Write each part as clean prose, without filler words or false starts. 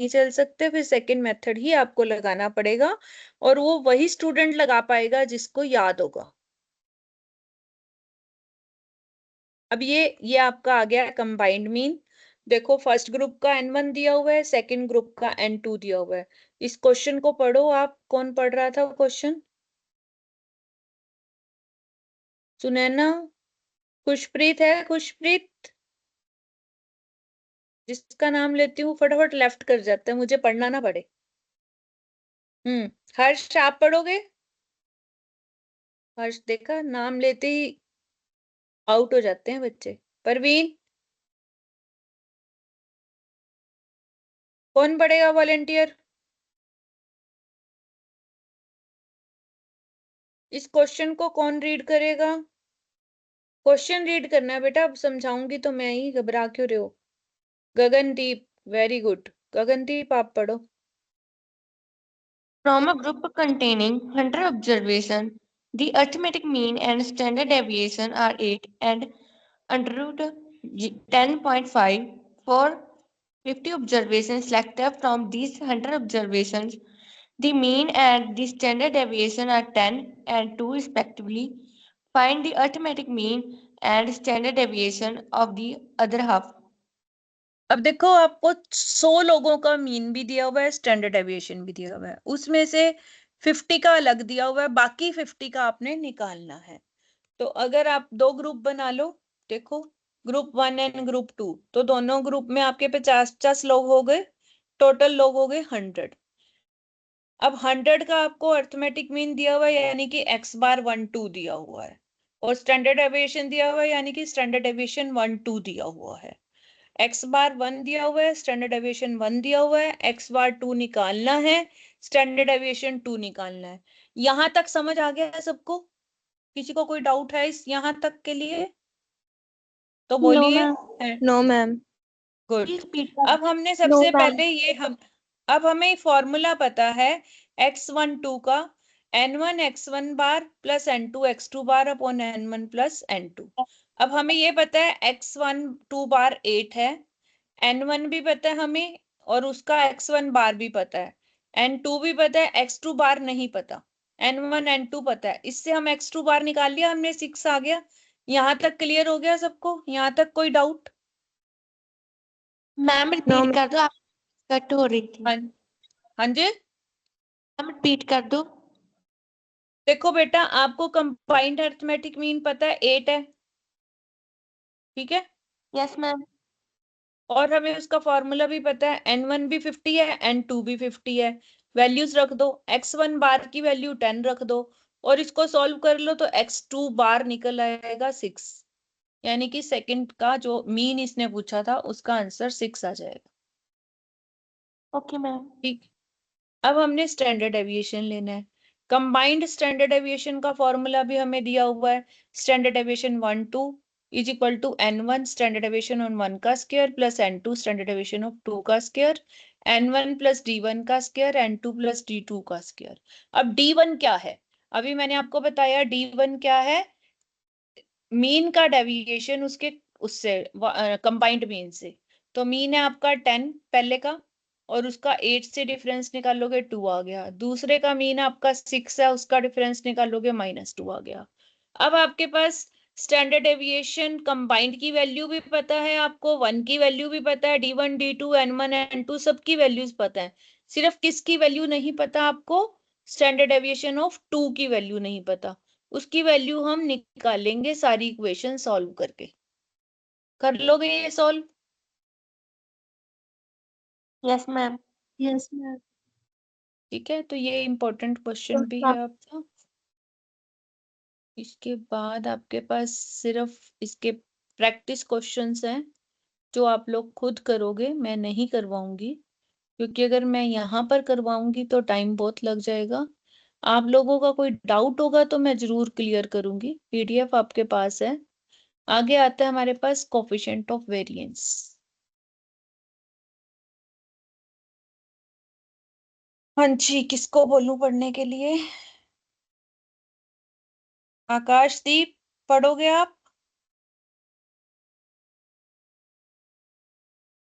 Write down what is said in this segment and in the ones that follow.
नहीं चल सकते, फिर सेकंड मेथड ही आपको लगाना पड़ेगा, और वो वही स्टूडेंट लगा पाएगा जिसको याद होगा। अब ये आपका आ गया कंबाइंड मीन। देखो फर्स्ट ग्रुप का N1 दिया हुआ है, सेकंड ग्रुप का N2 दिया हुआ है। इस क्वेश्चन को पढ़ो आप, कौन पढ़ रहा था क्वेश्चन? सुनैना? खुशप्रीत है? खुशप्रीत? जिसका नाम लेती हूँ फटाफट लेफ्ट कर जाता है, मुझे पढ़ना ना पड़े। हर्ष आप पढ़ोगे? हर्ष देखा, नाम लेते ही आउट हो जाते हैं बच्चे। परवीन? कौन पढ़ेगा वॉलेंटियर? इस क्वेश्चन को कौन रीड करेगा? क्वेश्चन रीड करना है बेटा, अब समझाऊंगी तो मैं ही, घबरा क्यों रहे हो? Gagandeep, very good. गगनदीप आप पढ़ो। From a group containing 100 observations, the arithmetic mean and standard deviation are 8 and under root 10.5. For 50 observations selected from these 100 observations, the mean and the standard deviation are 10 and 2 respectively. Find the arithmetic mean and standard deviation of the other half. अब देखो आपको 100 लोगों का mean भी दिया हुआ है, standard deviation भी दिया हुआ है, उसमें से 50 का अलग दिया हुआ है, बाकी 50 का आपने निकालना है। तो अगर आप दो ग्रुप बना लो, देखो ग्रुप 1 एंड ग्रुप 2, तो दोनों ग्रुप में आपके 50-50 लोग हो गए, टोटल लोग हो गए 100। अब 100 का आपको अर्थमेटिक मीन दिया हुआ है, यानी कि x बार 1 2 दिया हुआ है, और स्टैंडर्ड डेविएशन दिया हुआ है, यानी कि स्टैंडर्ड डेविएशन 1 2 दिया हुआ है। x बार 1 दिया हुआ है, स्टैंडर्ड डेविएशन 1 दिया हुआ है, x बार 2 निकालना है, स्टैंडर्ड डेविएशन 2 निकालना है। यहां तक समझ आ गया है सबको? किसी को कोई डाउट है इस यहां तक के लिए? तो नो बोलिए। Ma'am. No ma'am. Good. Please repeat that. अब हमने नो सबसे मैम। पहले अब हमें फॉर्मूला पता है x1 2 का, n1 x1 bar plus n2 x2 bar upon n1 plus n2। अब हमें ये पता है x1 2 बार 8 है, n1 भी पता है हमें, और उसका x1 बार भी पता है, n2 भी पता है, x2 बार नहीं पता, n1 n2 पता है। इससे हम x2 बार निकाल लिया हमने, 6 आ गया। यहां तक क्लियर हो गया सबको? यहां तक कोई डाउट? मैम नो रिपीट कर दो, आप कट हो रही थी। हाँ, हाँ जी। मैम रिपीट कर दो। देखो बेटा, आपको कंबाइंड अरिथमेटिक मीन पता है 8 है, ठीक है, यस मैम। और हमें उसका फॉर्मूला भी पता है, n1 भी 50 है, n2 भी 50 है। वैल्यूज रख दो, x1 बार की वैल्यू 10 रख दो, और इसको सॉल्व कर लो तो x2 बार निकल आएगा 6, यानी कि सेकंड का जो मीन इसने पूछा था उसका आंसर 6 आ जाएगा। Okay ma'am. ठीक। अब हमने स्टैंडर्ड डेविएशन लेना है। कंबाइंड स्टैंडर्ड डेविएशन का फॉर्मूला भी हमें दिया हुआ है, standard deviation 1 2 is equal to n1 standard deviation on 1 का square plus n2 standard deviation of 2 का स्क्वायर, n1 प्लस d1 का स्क्वायर, n2 प्लस d2 का स्क्वायर। अब d1 क्या है? अभी मैंने आपको बताया d1 क्या है, मीन का डेविएशन उसके उससे कंबाइंड मीन से। तो मीन है आपका 10 पहले का, और उसका 8 से डिफरेंस निकालोगे 2 आ गया। दूसरे का मीन आपका 6 है, उसका डिफरेंस निकालोगे -2 आ गया। अब आपके पास स्टैंडर्ड डेविएशन कंबाइंड की वैल्यू भी पता है आपको, 1 की वैल्यू भी पता है, d1 d2 n1 n2 सबकी वैल्यूज पता है। सिर्फ किसकी वैल्यू नहीं पता आपको? स्टैंडर्ड डेविएशन ऑफ 2 की वैल्यू नहीं पता। उसकी वैल्यू हम निकालेंगे सारी इक्वेशन सॉल्व करके। कर लोगे ये solve? Yes ma'am. Yes ma'am. ठीक है, तो ये इम्पोर्टेंट क्वेश्चन यस भी मैम। है आपका। इसके बाद आपके पास सिर्फ इसके प्रैक्टिस क्वेश्चंस हैं जो आप लोग खुद करोगे, मैं नहीं करवाऊंगी, क्योंकि अगर मैं यहाँ पर करवाऊंगी तो टाइम बहुत लग जाएगा। आप लोगों का कोई डाउट होगा तो मैं जरूर क्लियर करूंगी, पीडीएफ आपके पास है। आगे आता है हमारे पास कोफिशिएंट ऑफ वेरिएंस। हाँ जी, किसको बोलूं पढ़ने के लिए? आकाशदीप, पढ़ोगे आप?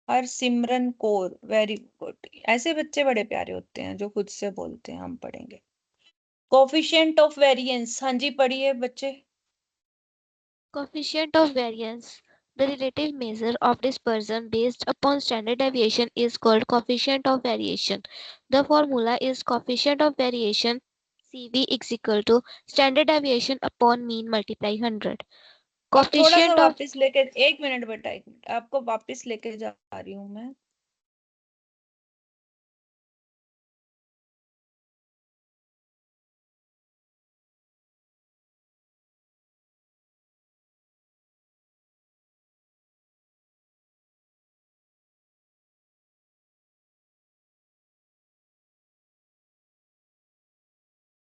Harsimran Kaur, very good. ऐसे बच्चे बड़े प्यारे होते हैं जो खुद से बोलते हैं। हम पढ़ेंगे कोफिशिएंट ऑफ वेरिएंस। हाँ जी पढ़िए बच्चे। Coefficient of variance. The relative measure of dispersion based upon standard deviation is called coefficient of variation. The formula is coefficient of variation CV is equal to standard deviation upon mean multiply 100. अब थोड़ा सा Coefficient of वापस लेके, एक minute बेटा, एक minute, आपको वापस लेके जा रही हूँ मैं।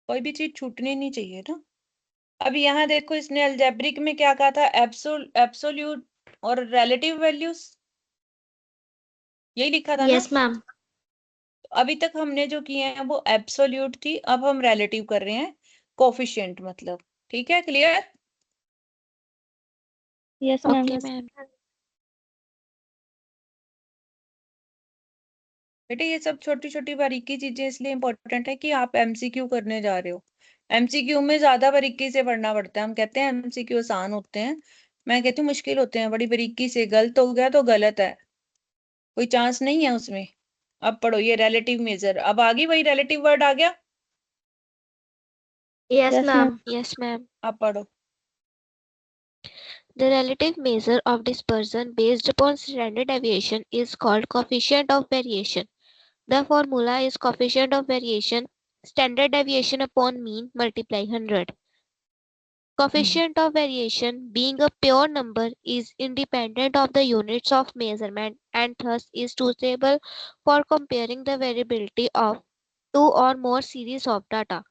कोई भी चीज छूटनी नहीं चाहिए ना। अब यहाँ देखो, इसने अलजेब्रिक में क्या कहा था, एब्सोल्यूट और रिलेटिव वैल्यूज, यही लिखा था ना। Yes, ma'am. अभी तक हमने जो किए हैं वो एब्सोल्यूट थी, अब हम रिलेटिव कर रहे हैं कोफिशिएंट मतलब। ठीक है, clear? Yes, ma'am. okay Yes. ma'am. बेटे ये सब छोटी छोटी बारीकी चीजें इसलिए इंपॉर्टेंट है कि आप एमसीक्यू करने जा रहे हो। एमसीक्यू में ज्यादा बारीकी से पढ़ना पड़ता है। हम कहते हैं एमसीक्यू आसान होते हैं, मैं कहती हूँ मुश्किल होते हैं। बड़ी बारीकी से गलत हो गया तो गलत है, कोई चांस नहीं है उसमें। अब पढ़ो ये रिलेटिव मेजर। अब आ गई वही रिलेटिव वर्ड आ गया। Yes, Yes, ma'am. ma'am. Yes ma'am. अब पढ़ो। The relative measure of dispersion based upon standard deviation is called coefficient of variation. The formula is coefficient of variation standard deviation upon mean multiply 100. Coefficient of variation, being a pure number, is independent of the units of measurement and thus is suitable for comparing the variability of two or more series of data.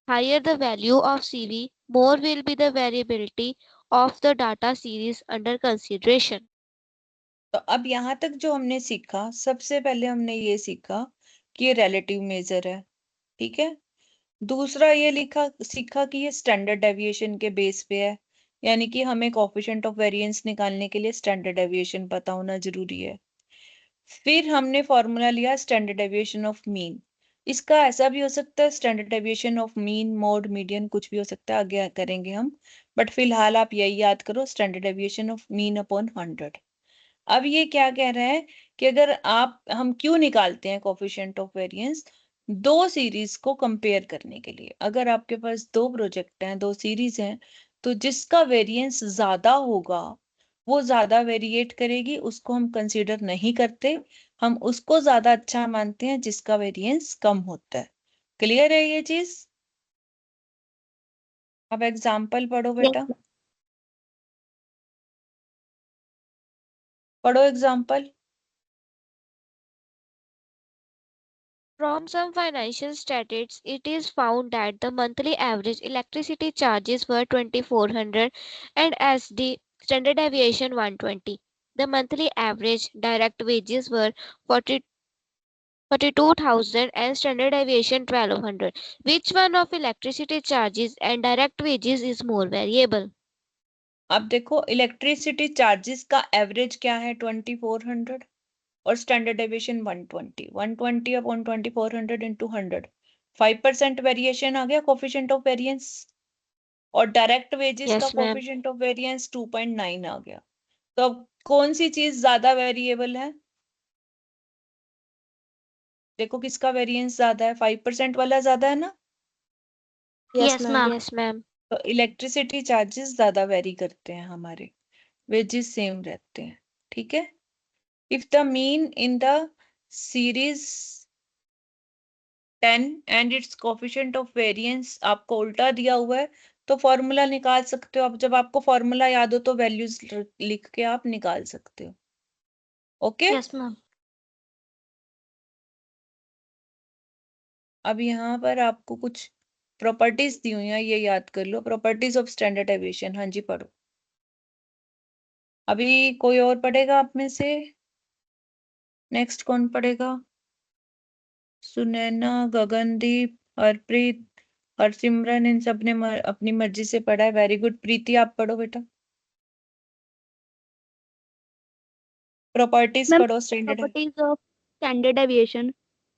Higher the value of CV, more will be the variability of the data series under consideration. तो अब यहाँ तक जो हमने सीखा, सबसे पहले हमने ये सीखा कि ये रिलेटिव मेजर है। ठीक है। दूसरा ये सीखा कि ये स्टैंडर्ड डेविएशन के बेस पे है, यानी कि हमें कोएफिशिएंट ऑफ वेरिएंस निकालने के लिए स्टैंडर्ड डेविएशन पता होना जरूरी है। फिर हमने फॉर्मूला लिया स्टैंडर्ड डेविएशन ऑफ मीन। इसका ऐसा भी हो सकता है standard deviation of mean, mode, median, कुछ भी हो सकता है, आगे करेंगे हम। बट फिलहाल आप यही याद करो, standard deviation of mean upon 100। अब ये क्या कह रहा है कि अगर हम क्यों निकालते हैं कोएफिशिएंट ऑफ वेरिएंस, दो सीरीज को कंपेयर करने के लिए। अगर आपके पास दो प्रोजेक्ट हैं, दो सीरीज हैं, तो जिसका वेरिएंस ज्यादा होगा वो ज्यादा वेरिएट करेगी, उसको हम कंसीडर नहीं करते। हम उसको ज्यादा अच्छा मानते हैं जिसका वेरिएंस कम होता है। क्लियर है ये चीज? अब एग्जाम्पल पढ़ो Yes, बेटा, ma'am. पढ़ो example. From some financial statistics, it is found that the monthly average electricity charges were 2400 and as the standard deviation 120. The monthly average direct wages were 42,000 and standard deviation 1200. Which one of electricity charges and direct wages is more variable? अब देखो electricity charges का average क्या है, 2400, और standard deviation 120। 120 upon 2400 into 100, 5% variation आ गया coefficient of variance. और direct wages का Yes, ma'am. Coefficient of variance 2.9 आ गया। तो अब कौन सी चीज ज्यादा वेरिएबल है? देखो किसका वेरिएंस ज्यादा है, 5% वाला ज्यादा है ना। Yes, Yes, ma'am. Yes, ma'am. तो इलेक्ट्रिसिटी चार्जेस ज्यादा वेरी करते हैं, हमारे वेजेस सेम रहते हैं। ठीक है। If the mean in the series 10 and it's coefficient of variance आपको उल्टा दिया हुआ है, तो फॉर्मूला निकाल सकते हो। अब जब आपको फॉर्मूला याद हो तो वैल्यूज लिख के आप निकाल सकते हो। ओके। Yes, ma'am. अब यहाँ पर आपको कुछ प्रॉपर्टीज दी हुई हैं, ये याद कर लो। प्रॉपर्टीज ऑफ स्टैंडर्ड डेविएशन, हाँ जी पढ़ो। अभी कोई और पढ़ेगा आप में से? नेक्स्ट कौन पढ़ेगा? सुनैना, गगनदीप, हरप्रीत, हरसिमरन, इन सब ने अपनी मर्जी से पढ़ा है। Very good. प्रीति आप पढ़ो बेटा। प्रॉपर्टीज Ma'am, पढ़ो standard. properties of standard deviation.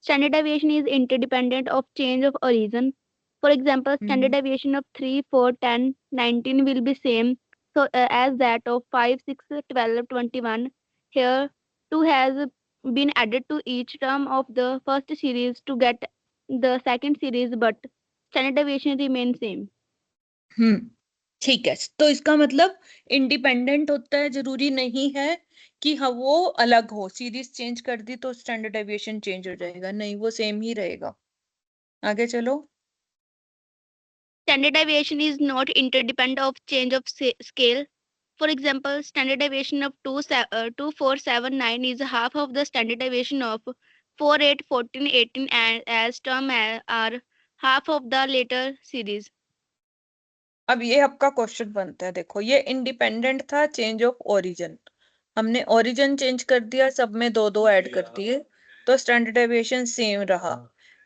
Standard deviation is interdependent of change of origin. For example, standard deviation of 3, 4, 10, 19 will be same as that of 5, 6, 12, 21. Here, 2 has been added to each term of the first series to get the second series, but standard deviation remains same. ठीक है, तो इसका मतलब independent होता है, जरूरी नहीं है कि हाँ वो अलग हो, सीरीज चेंज कर दी तो स्टैंडर्ड डेविएशन चेंज हो जाएगा, नहीं वो सेम ही रहेगा। आगे चलो। Standard deviation is not interdependent of change of scale. For example, standard deviation of 2479 is half of the standard deviation of 4, 8, 14, 18 and as term are half of the later series. अब ये आपका question बनता है, देखो ये independent था change of origin, हमने origin change कर दिया, सब में दो दो ऐड कर दिए, तो स्टैंडर्ड डेविएशन सेम रहा।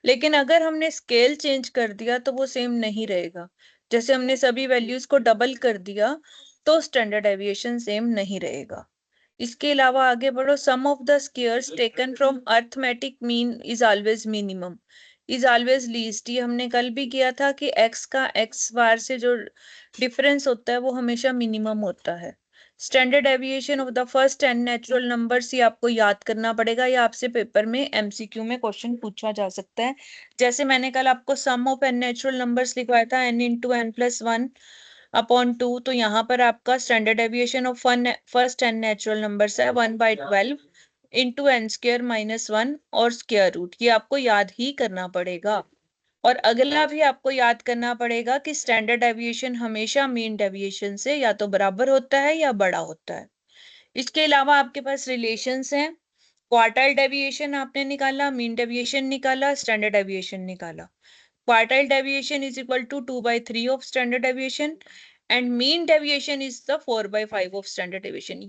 लेकिन अगर हमने स्केल चेंज कर दिया तो वो सेम नहीं रहेगा, जैसे हमने सभी वैल्यूज को डबल कर दिया तो स्टैंडर्ड डेविएशन सेम नहीं रहेगा। इसके अलावा आगे बढ़ो, sum of the squares taken from arithmetic mean is always minimum is always least. ये हमने कल भी किया था कि x का x बार से जो डिफरेंस होता है वो हमेशा मिनिमम होता है। Standard deviation of the first 10 natural numbers, ये आपको याद करना पड़ेगा, या आपसे पेपर में एमसीक्यू में क्वेश्चन पूछा जा सकता है। जैसे मैंने कल आपको सम ऑफ n नेचुरल नंबर्स लिखवाया था, n into n plus 1 upon 2, तो यहाँ पर आपका standard deviation of first 10 natural numbers है 1/12 इंटू n स्क्वायर माइनस 1 और स्क्वायर रूट, ये आपको याद ही करना पड़ेगा। और अगला भी आपको याद करना पड़ेगा कि स्टैंडर्ड डेविएशन हमेशा मीन डेविएशन से या तो बराबर होता है या बड़ा होता है। इसके अलावा आपके पास रिलेशंस हैं, क्वार्टाइल डेविएशन आपने निकाला, मीन डेविएशन निकाला, स्टैंडर्ड डेविएशन निकाला। Quartile deviation is equal to 2/3 of standard deviation and mean deviation is the 4/5 of standard deviation.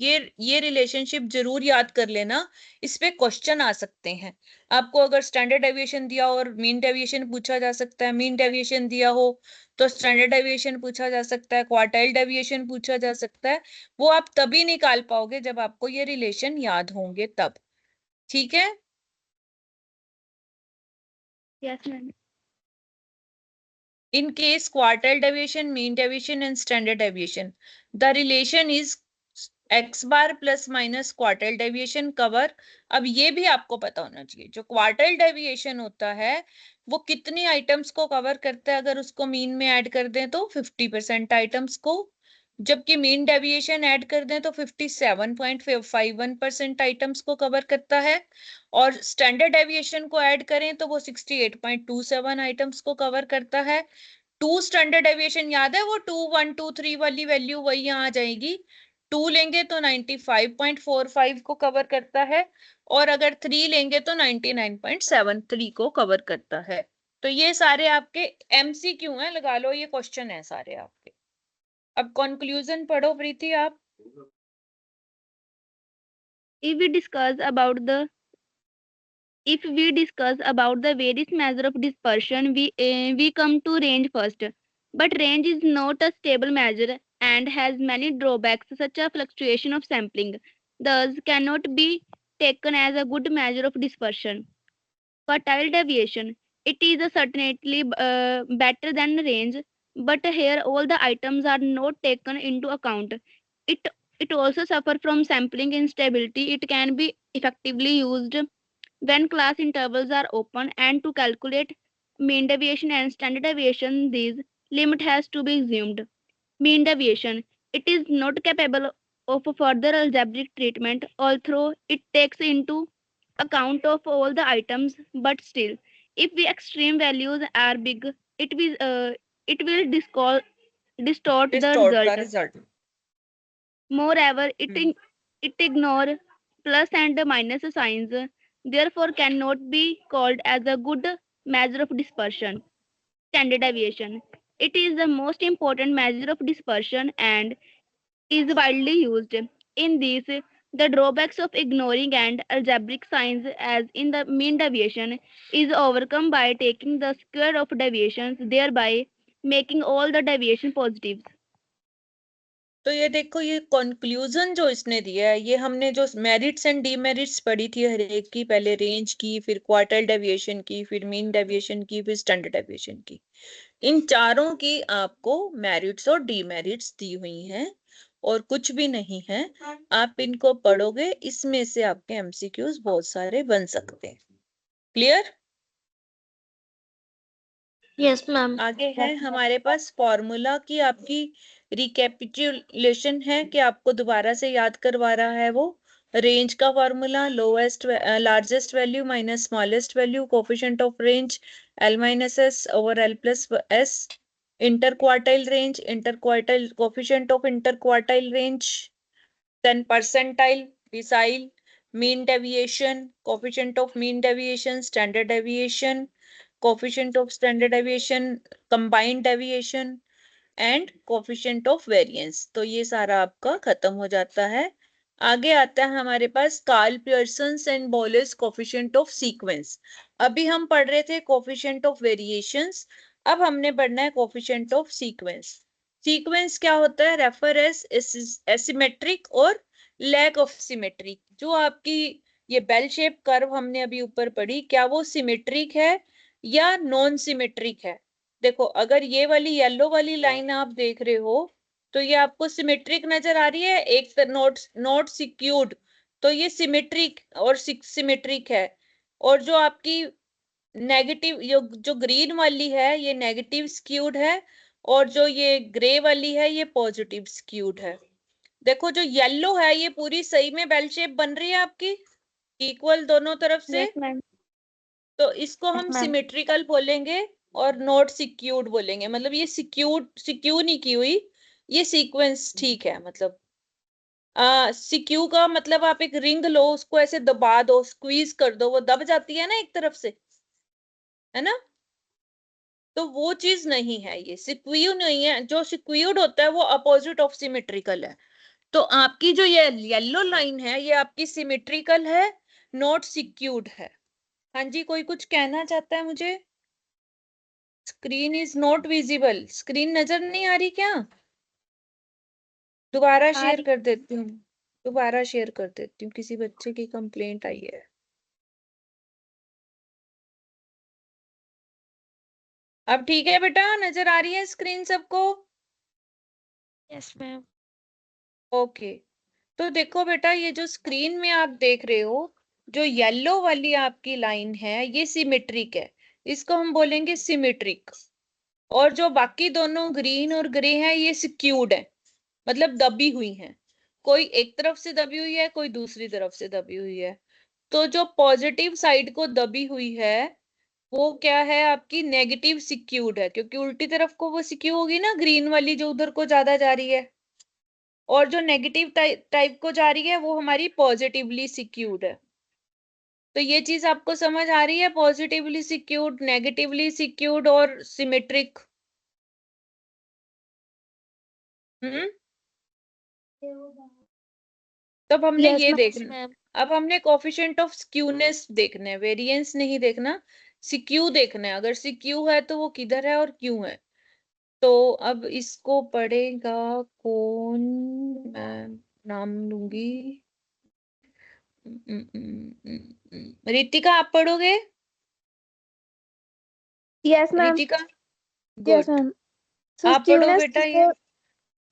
ये रिलेशनशिप जरूर याद कर लेना, इस पे क्वेश्चन आ सकते हैं। आपको अगर स्टैंडर्ड डेविएशन दिया हो और मीन डेविएशन पूछा जा सकता है, मीन डेविएशन दिया हो तो स्टैंडर्ड डेविएशन पूछा जा सकता है, क्वार्टाइल डेविएशन पूछा जा सकता है। वो आप तभी निकाल पाओगे जब आपको ये रिलेशन याद होंगे तब। ठीक है। Yes, ma'am. In case quartile deviation, mean deviation and standard deviation, the relation is x bar plus minus quartile deviation cover। अब ये भी आपको पता होना चाहिए, जो क्वार्टाइल डेविएशन होता है वो कितनी आइटम्स को कवर करता है, अगर उसको मीन में ऐड कर दें तो 50% आइटम्स को, जबकि मीन डेविएशन ऐड कर दें तो 57.51% आइटम्स को कवर करता है, और स्टैंडर्ड डेविएशन को ऐड करें तो वो 68.27 आइटम्स को कवर करता है। 2 स्टैंडर्ड डेविएशन याद है, वो 2 1 2 3 वाली वैल्यू वही यहाँ आ जाएगी। 2 लेंगे तो 95.45 को कवर करता है, और अगर 3 लेंगे तो 99.73 को कवर करता है। तो ये सारे आपके एमसीक्यू हैं, लगा लो ये क्वेश्चन है सारे आपके। अब कंक्लूजन पढ़ो प्रीति आप। If we discuss about the various measure of dispersion, we come to range first. But range is not a stable measure and has many drawbacks, such as fluctuation of sampling. Thus, cannot be taken as a good measure of dispersion. Quartile deviation. It is certainly better than range, but here all the items are not taken into account. It it also suffers from sampling instability. It can be effectively used when class intervals are open, and to calculate mean deviation and standard deviation, this limit has to be assumed. Mean deviation. It is not capable of further algebraic treatment, although it takes into account of all the items, but still, if the extreme values are big, it will distort the distort का result. Result. Moreover, it ignores plus and minus signs, therefore cannot be called as a good measure of dispersion. Standard deviation. It is the most important measure of dispersion and is widely used. In this, the drawbacks of ignoring and algebraic signs, as in the mean deviation, is overcome by taking the square of deviations, thereby making all the deviation positives. तो ये देखो, ये conclusion जो इसने दिया है, ये हमने जो मेरिट्स एंड डीमेरिट्स पढ़ी थी हर एक की, पहले रेंज की, फिर क्वार्टाइल डेविएशन की, फिर मीन डेविएशन की, फिर स्टैंडर्ड डेविएशन की, इन चारों की आपको मेरिट्स और डीमेरिट्स दी हुई हैं और कुछ भी नहीं है। आप इनको पढ़ोगे, इसमें से आपके एमसीक्यूज बहुत सारे बन सकते हैं। क्लियर? Yes, ma'am. आगे है हमारे पास फॉर्मूला की आपकी रिकैपिचुलेशन है कि आपको दोबारा से याद करवा रहा है वो। रेंज का formula lowest largest value minus smallest value, coefficient of range L minus S over L plus S, inter quartile range, inter quartile coefficient of inter quartile range, then percentile, decile, mean deviation, coefficient of mean deviation, standard deviation, coefficient of standard deviation, combined deviation and coefficient of variance। तो ये सारा आपका खत्म हो जाता है। आगे आता है हमारे पास Karl Pearson's and Bowley's coefficient of sequence. अभी हम पढ़ रहे थे कोफिशिएंट ऑफ वेरिएशंस, अब हमने पढ़ना है कोफिशिएंट ऑफ सीक्वेंस। सीक्वेंस क्या होता है? रेफर एस एसिमेट्रिक और लैक ऑफ सिमेट्री। जो आपकी ये बेल शेप कर्व हमने अभी ऊपर पढ़ी, क्या वो सिमेट्रिक है या नॉन सिमेट्रिक है? देखो, अगर ये वाली येलो वाली लाइन आप देख रहे हो तो ये आपको सिमेट्रिक नजर आ रही है, एक नोट सिक्यूड, तो ये सिमेट्रिक और सिमेट्रिक है। और जो आपकी नेगेटिव, जो ग्रीन वाली है ये नेगेटिव स्क्यूड है, और जो ये ग्रे वाली है ये पॉजिटिव स्क्यूड है। देखो, जो येलो है ये पूरी सही में बेल शेप बन रही है आपकी, इक्वल दोनों तरफ से। Yes, ma'am. तो इसको Yes, हम ma'am. सिमेट्रिकल बोलेंगे और नॉट सिक्यूड बोलेंगे। मतलब ये सिक्यू नहीं की हुई, ये सीक्वेंस ठीक है। मतलब सिक्यू का मतलब आप एक रिंग लो, उसको ऐसे दबा दो, स्क्वीज कर दो, वो दब जाती है ना एक तरफ से, है ना? तो वो चीज नहीं है, ये सिक्यू नहीं है। जो सिक्यूड होता है वो अपोजिट ऑफ सिमेट्रिकल है। तो आपकी जो ये येलो लाइन है ये आपकी सिमेट्रिकल है, नॉट सिक्यूड है। हाँ जी, कोई कुछ कहना चाहता है मुझे? Screen is not visible, screen नजर नहीं आ रही क्या? दोबारा शेयर कर देती हूँ, दोबारा शेयर कर देती हूँ, किसी बच्चे की कंप्लेंट आई है। अब ठीक है बेटा, नजर आ रही है स्क्रीन सबको? Yes, ma'am. ओके। तो देखो बेटा, ये जो स्क्रीन में आप देख रहे हो, जो येलो वाली आपकी लाइन है ये सिमेट्रिक है, इसको हम बोलेंगे सिमेट्रिक। और जो बाकी दोनों ग्रीन और ग्रे हैं ये सिक्यूड है, मतलब दबी हुई हैं। कोई एक तरफ से दबी हुई है, कोई दूसरी तरफ से दबी हुई है। तो जो पॉजिटिव साइड को दबी हुई है वो क्या है? आपकी नेगेटिव सिक्यूड है, क्योंकि उल्टी तरफ को वो सिक्यू होगी ना, ग्रीन वाली जो उधर को ज्यादा जा रही है। और जो नेगेटिव टाइप को जा रही है वो हमारी पॉजिटिवली सिक्यूड है। तो ये चीज आपको समझ आ रही है? पॉजिटिवली सिक्यूड, नेगेटिवली सिक्यूड और सिमेट्रिक। हम्म। तब हमने Yes, ये ma'am. Yes, देखना। ma'am. अब हमने कोफिशिएंट ऑफ स्क्यूनेस देखना है, वेरिएंस नहीं देखना, सिक्यू देखना है। अगर सिक्यू है तो वो किधर है और क्यों है। तो अब इसको पढ़ेगा कौन? मैं नाम लूंगी, रितिका, आप पढ़ोगे? Yes, ma'am. Ritika, Yes, good. ma'am. So आप पढ़ो skewness बेटा is ये।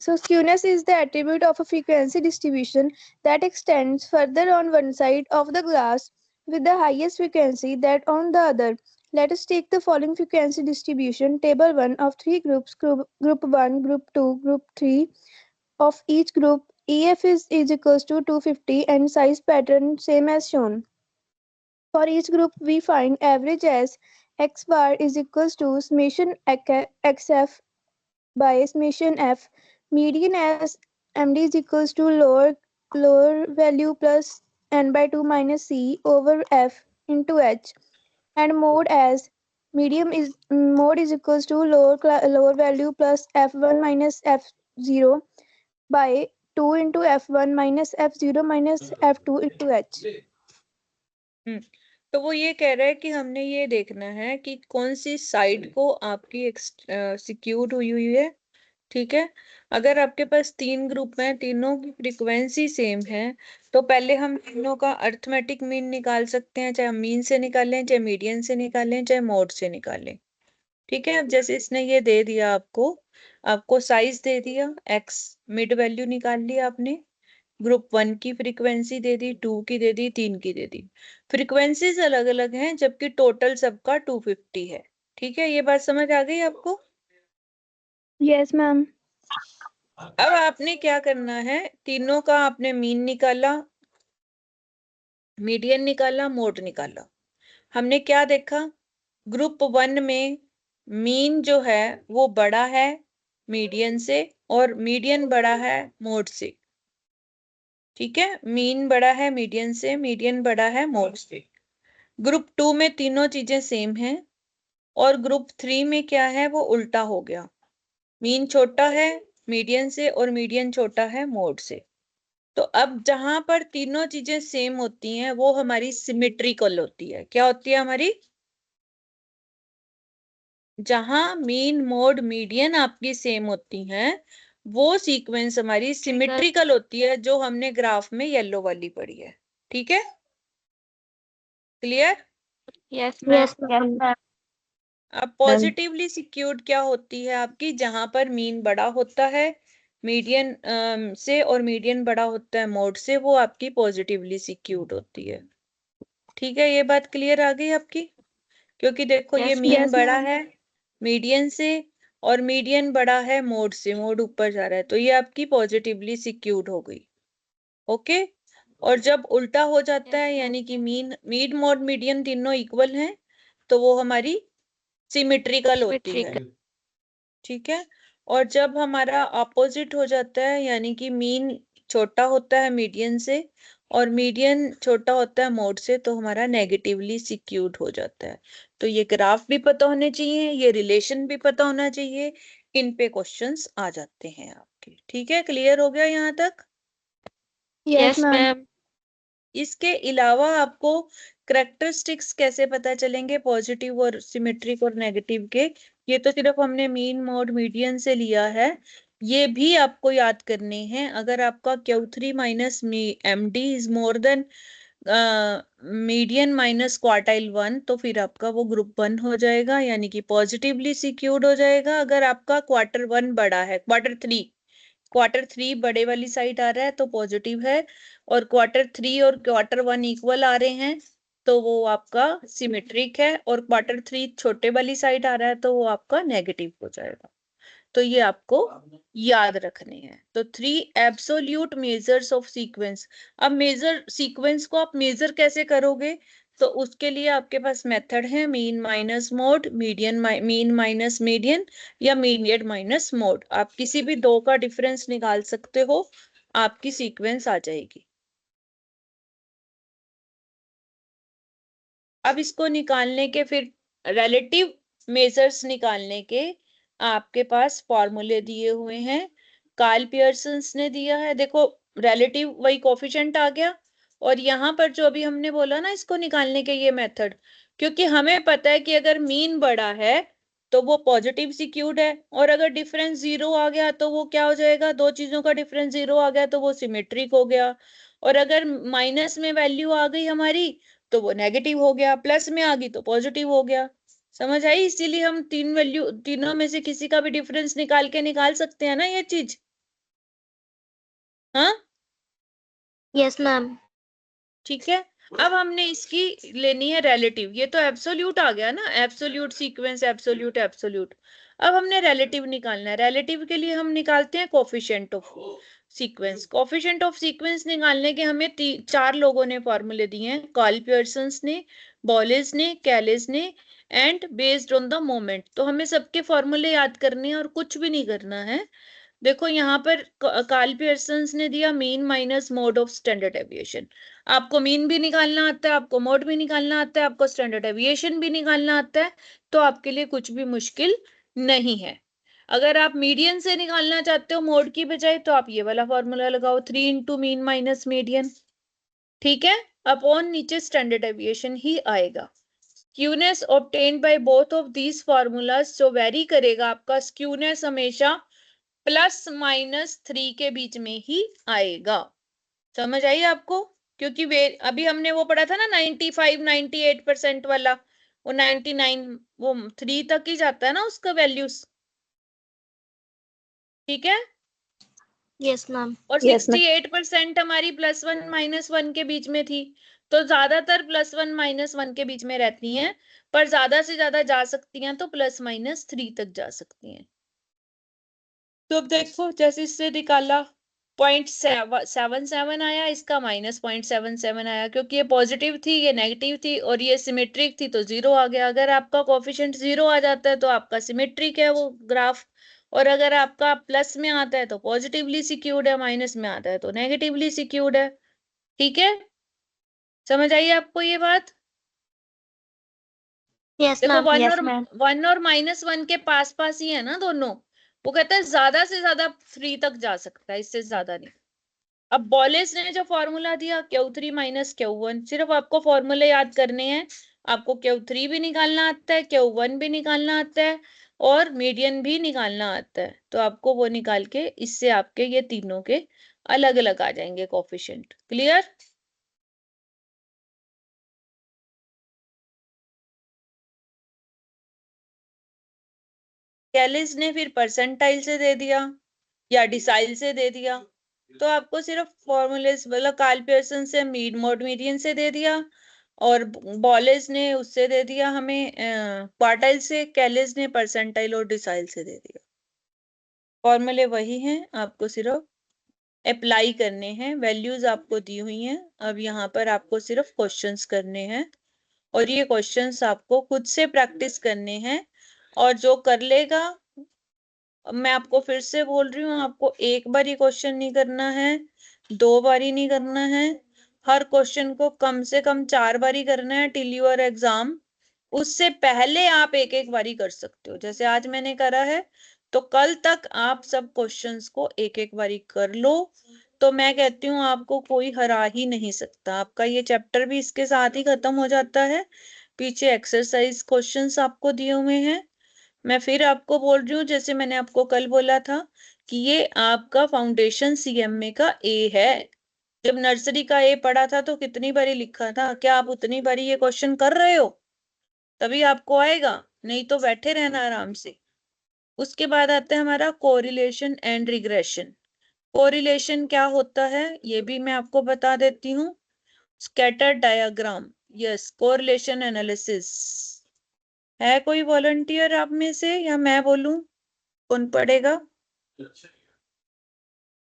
the skewness is the attribute of a frequency distribution that extends further on one side of the glass with the highest frequency than on the other. Let us take the following frequency distribution, table 1 of three groups, group 1, group 2, group 3. Of each group, EF is equals to 250 and size pattern same as shown. For each group, we find average as x bar is equals to summation xf by summation f, median as md is equals to lower value plus n by 2 minus c over f into h, and mode is equals to lower value plus f1 minus f0 by 2 into f1 minus f0 minus f2 into h. तो वो ये कह रहा है कि हमने ये देखना है कि कौन सी साइड को आपकी सिक्यूड हुई हुई है ठीक है। अगर आपके पास 3 ग्रुप हैं, तीनों की फ्रीक्वेंसी सेम है, तो पहले हम तीनों का अर्थमेटिक मीन निकाल सकते हैं, चाहे हम मीन से निकालें, चाहे मीडियन से निकालें, चाहे मोड से निकालें। ठीक है। अब जैसे इसने ये दे दिया आपको साइज दे दिया x, मिड वैल्यू निकाल ली आपने, ग्रुप 1 की फ्रीक्वेंसी दे दी, 2 की दे दी, 3 की दे दी। फ्रीक्वेंसीज अलग अलग हैं, जबकि टोटल सबका 250 है। ठीक है, ये बात समझ आ गई आपको? Yes, ma'am. अब आपने क्या करना है, तीनों का आपने मीन निकाला, मीडियन निकाला, मोड निकाला। हमने क्या देखा, ग्रुप 1 में मीन जो है वो बड़ा है मीडियन से, और मीडियन बड़ा है मोड से। ठीक है, मीन बड़ा है मीडियन से, मीडियन बड़ा है मोड से। ग्रुप 2 में तीनों चीजें सेम हैं, और ग्रुप 3 में क्या है, वो उल्टा हो गया, मीन छोटा है मीडियन से और मीडियन छोटा है मोड से। तो अब जहां पर तीनों चीजें सेम होती हैं वो हमारी सिमेट्रिकल होती है। क्या होती है हमारी? जहां मीन मोड मीडियन आपकी सेम होती हैं, वो सीक्वेंस हमारी सिमेट्रिकल होती है, जो हमने ग्राफ में येलो वाली पढ़ी है। ठीक है, क्लियर? Yes, ma'am. अब पॉजिटिवली सिक्योर्ड क्या होती है आपकी, जहां पर मीन बड़ा होता है मीडियन से और मीडियन बड़ा होता है मोड से, वो आपकी पॉजिटिवली सिक्योर्ड होती है। ठीक है, ये बात क्लियर आ गई आपकी? क्योंकि देखो ये Yes, मीन Yes, बड़ा ma'am. है मीडियन से और मीडियन बड़ा है मोड से, मोड ऊपर जा रहा है, तो ये आपकी पॉजिटिवली सिक्योर्ड हो गई। ओके। और जब उल्टा हो जाता है, यानी कि मिड मोड मीडियन तीनों इक्वल हैं, तो वो हमारी सिमेट्रिकल होती है। Symmetrical. ठीक है। और जब हमारा अपोजिट हो जाता है, यानी कि मीन छोटा होता है मीडियन से और मीडियन छोटा होता है मोड से, तो हमारा नेगेटिवली सिक्यूड हो जाता है। तो ये ग्राफ भी पता होने चाहिए, ये रिलेशन भी पता होना चाहिए, इन पे क्वेश्चंस आ जाते हैं आपके। ठीक है, क्लियर हो गया यहाँ तक? Yes, Yes, ma'am. ma'am. इसके अलावा आपको करेक्टरिस्टिक्स कैसे पता चलेंगे पॉजिटिव और सिमेट्रिक और नेगेटिव के? ये तो सिर्फ हमने मीन मोड मीडियन से लिया है, ये भी आपको याद करने हैं। अगर आपका Q3 minus MD is more than median minus quartile 1, तो फिर आपका वो ग्रुप 1 हो जाएगा, यानी कि पॉजिटिवली सिक्योर्ड हो जाएगा। अगर आपका क्वार्टर 1 बड़ा है, क्वार्टर 3 बड़े वाली साइड आ रहा है तो पॉजिटिव है, और क्वार्टर 3 और क्वार्टर 1 इक्वल आ रहे हैं तो वो आपका सिमेट्रिक है, और क्वार्टर 3 छोटे वाली साइड आ रहा है तो वो आपका नेगेटिव हो जाएगा। तो ये आपको याद रखने हैं। तो 3 एब्सोल्यूट मेजर्स ऑफ सीक्वेंस। अब मेजर सीक्वेंस को आप मेजर कैसे करोगे? तो उसके लिए आपके पास मेथड है mean minus mode, mean minus median, या मीडियन माइनस मोड। आप किसी भी दो का डिफरेंस निकाल सकते हो, आपकी सीक्वेंस आ जाएगी। अब इसको निकालने के फिर रिलेटिव मेजर्स निकालने के आपके पास फॉर्मूले दिए हुए हैं, कार्ल पियर्सन्स ने दिया है। देखो रिलेटिव वही कोफिशिएंट आ गया, और यहाँ पर जो अभी हमने बोला ना इसको निकालने के ये मेथड, क्योंकि हमें पता है कि अगर मीन बड़ा है तो वो पॉजिटिव सिक्यूर्ड है, और अगर डिफरेंस 0 आ गया तो वो क्या हो जाएगा, दो चीजों का डिफरेंस 0 आ गया तो वो सिमेट्रिक हो गया, और अगर माइनस में वैल्यू आ गई हमारी तो वो नेगेटिव हो गया, प्लस में आ गई तो पॉजिटिव हो गया। समझ आई? इसीलिए हम तीनों में से किसी का भी डिफरेंस निकाल सकते हैं ना ये चीज। हाँ, Yes, ma'am. ठीक है। अब हमने इसकी लेनी है रिलेटिव। ये तो एब्सोल्यूट आ गया ना, एब्सोल्यूट सीक्वेंस, एब्सोल्यूट एब्सोल्यूट। अब हमने रिलेटिव निकालना है। रिलेटिव के लिए हम निकालते हैं coefficient of sequence. Coefficient of sequence निकालने के हमें 4 लोगों ने फॉर्मूले दिए हैं, कार्ल पियर्सन्स ने, बॉलेज ने, कैलेज ने, and based on the moment. तो हमें सबके फॉर्मूले याद करने हैं और कुछ भी नहीं करना है। देखो यहाँ पर कार्ल पियर्सन्स ने दिया mean minus mode of standard deviation. आपको मीन भी निकालना आता है, आपको मोड भी निकालना आता है, आपको स्टैंडर्ड डेविएशन भी निकालना आता है, तो आपके लिए कुछ भी मुश्किल नहीं है। अगर आप मीडियन से निकालना चाहते हो मोड की बजाय, तो आप ये वाला फॉर्मूला लगाओ, 3 इंटू मीन माइनस मीडियन। ठीक है, अपॉन नीचे स्टैंडर्ड डेविएशन ही आएगा। Skewness obtained by both of these formulas जो वेरी करेगा, आपका स्क्यूनेस हमेशा +-3 के बीच में ही आएगा। समझ आई आपको? क्योंकि वे अभी हमने वो पढ़ा था ना 95-98% वाला, वो 99 वो 3 तक ही जाता है ना उसका वैल्यूज। ठीक है। Yes, ma'am. और 68% हमारी +1 -1 के बीच में थी, तो ज्यादातर +1 -1 के बीच में रहती हैं, पर ज्यादा से ज्यादा जा सकती हैं तो +-3 तक जा सकती हैं। तो अब देखो, जैसे इससे निकाला 0.77 आया, इसका -0.77 आया, क्योंकि ये पॉजिटिव थी ये नेगेटिव थी और ये सिमेट्रिक थी तो 0 आ गया। अगर आपका कोफिशिएंट 0 आ जाता है तो आपका सिमेट्रिक है वो ग्राफ, और अगर आपका प्लस में आता है तो पॉजिटिवली सिक्यूर्ड है, माइनस में आता है तो नेगेटिवली सिक्यूर्ड है। ठीक है, समझ आई आपको ये बात? Yes, देखो ma'am. 1 और -1 के पास पास ही है ना दोनों। वो कहता है ज्यादा से ज्यादा 3 तक जा सकता है, इससे ज्यादा नहीं। अब बॉलेस ने जो फॉर्मूला दिया Q3 - Q1, सिर्फ आपको फॉर्मूले याद करने हैं। आपको Q3 भी निकालना आता है, Q1 भी निकालना आता है और मीडियन भी निकालना आता है। तो आपको वो निकाल के इससे आपके ये तीनों के अलग अलग आ जाएंगे कोफिशिएंट। क्लियर? कैलिस ने फिर परसेंटाइल से दे दिया या डिसाइल से दे दिया, तो आपको सिर्फ फॉर्मूले मतलब कार्ल पियर्सन से मीड मोड मीडियन से दे दिया, और बॉलेस ने उससे दे दिया हमें क्वार्टाइल से, कैलिस ने परसेंटाइल और डिसाइल से दे दिया। फॉर्मूले वही हैं, आपको सिर्फ अप्लाई करने हैं। वैल्यूज आपको दी हुई हैं, अब यहाँ पर आपको सिर्फ क्वेश्चंस करने हैं, और ये क्वेश्चंस आपको खुद से प्रैक्टिस करने हैं। और जो कर लेगा, मैं आपको फिर से बोल रही हूँ, आपको एक बार ही क्वेश्चन नहीं करना है, 2 बार ही नहीं करना है, हर क्वेश्चन को कम से कम 4 बार ही करना है टिल योर एग्जाम। उससे पहले आप एक एक बारी कर सकते हो, जैसे आज मैंने करा है, तो कल तक आप सब क्वेश्चंस को एक एक बारी कर लो। तो मैं कहती हूँ आपको कोई हरा ही नहीं सकता। आपका ये चैप्टर भी इसके साथ ही खत्म हो जाता है। पीछे एक्सरसाइज क्वेश्चंस आपको दिए हुए हैं। मैं फिर आपको बोल रही हूँ, जैसे मैंने आपको कल बोला था कि ये आपका फाउंडेशन सीएमए का ए है। जब नर्सरी का ए पढ़ा था तो कितनी बारी लिखा था? क्या आप उतनी बारी ये क्वेश्चन कर रहे हो? तभी आपको आएगा, नहीं तो बैठे रहना आराम से। उसके बाद आता है हमारा कोरिलेशन एंड रिग्रेशन। कोरिलेशन क्या होता है ये भी मैं आपको बता देती हूँ। Scatter diagram, yes, correlation analysis. है कोई वॉलंटियर आप में से, या मैं बोलूं? कौन पढ़ेगा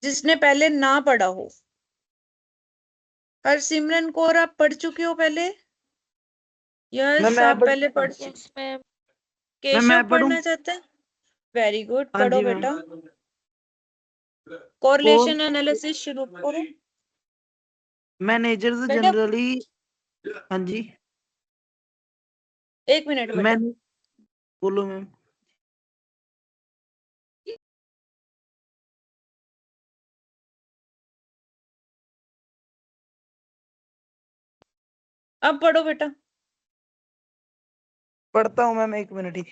जिसने पहले ना पढ़ा हो? हरसिमरन कौर, आप पढ़ चुके हो पहले? यस, आप पहले पढ़ चुके। Yes, ma'am. केशव पढ़ना चाहते हैं? वेरी गुड, पढ़ो बेटा। कोरिलेशन एनालिसिस शुरू करो मैनेजर्स बेटा। जनरली, हाँ जी, 1 मिनट बेटा। मैं बोलो मैम। अब पढ़ो बेटा। पढ़ता हूँ ma'am, 1 minute he.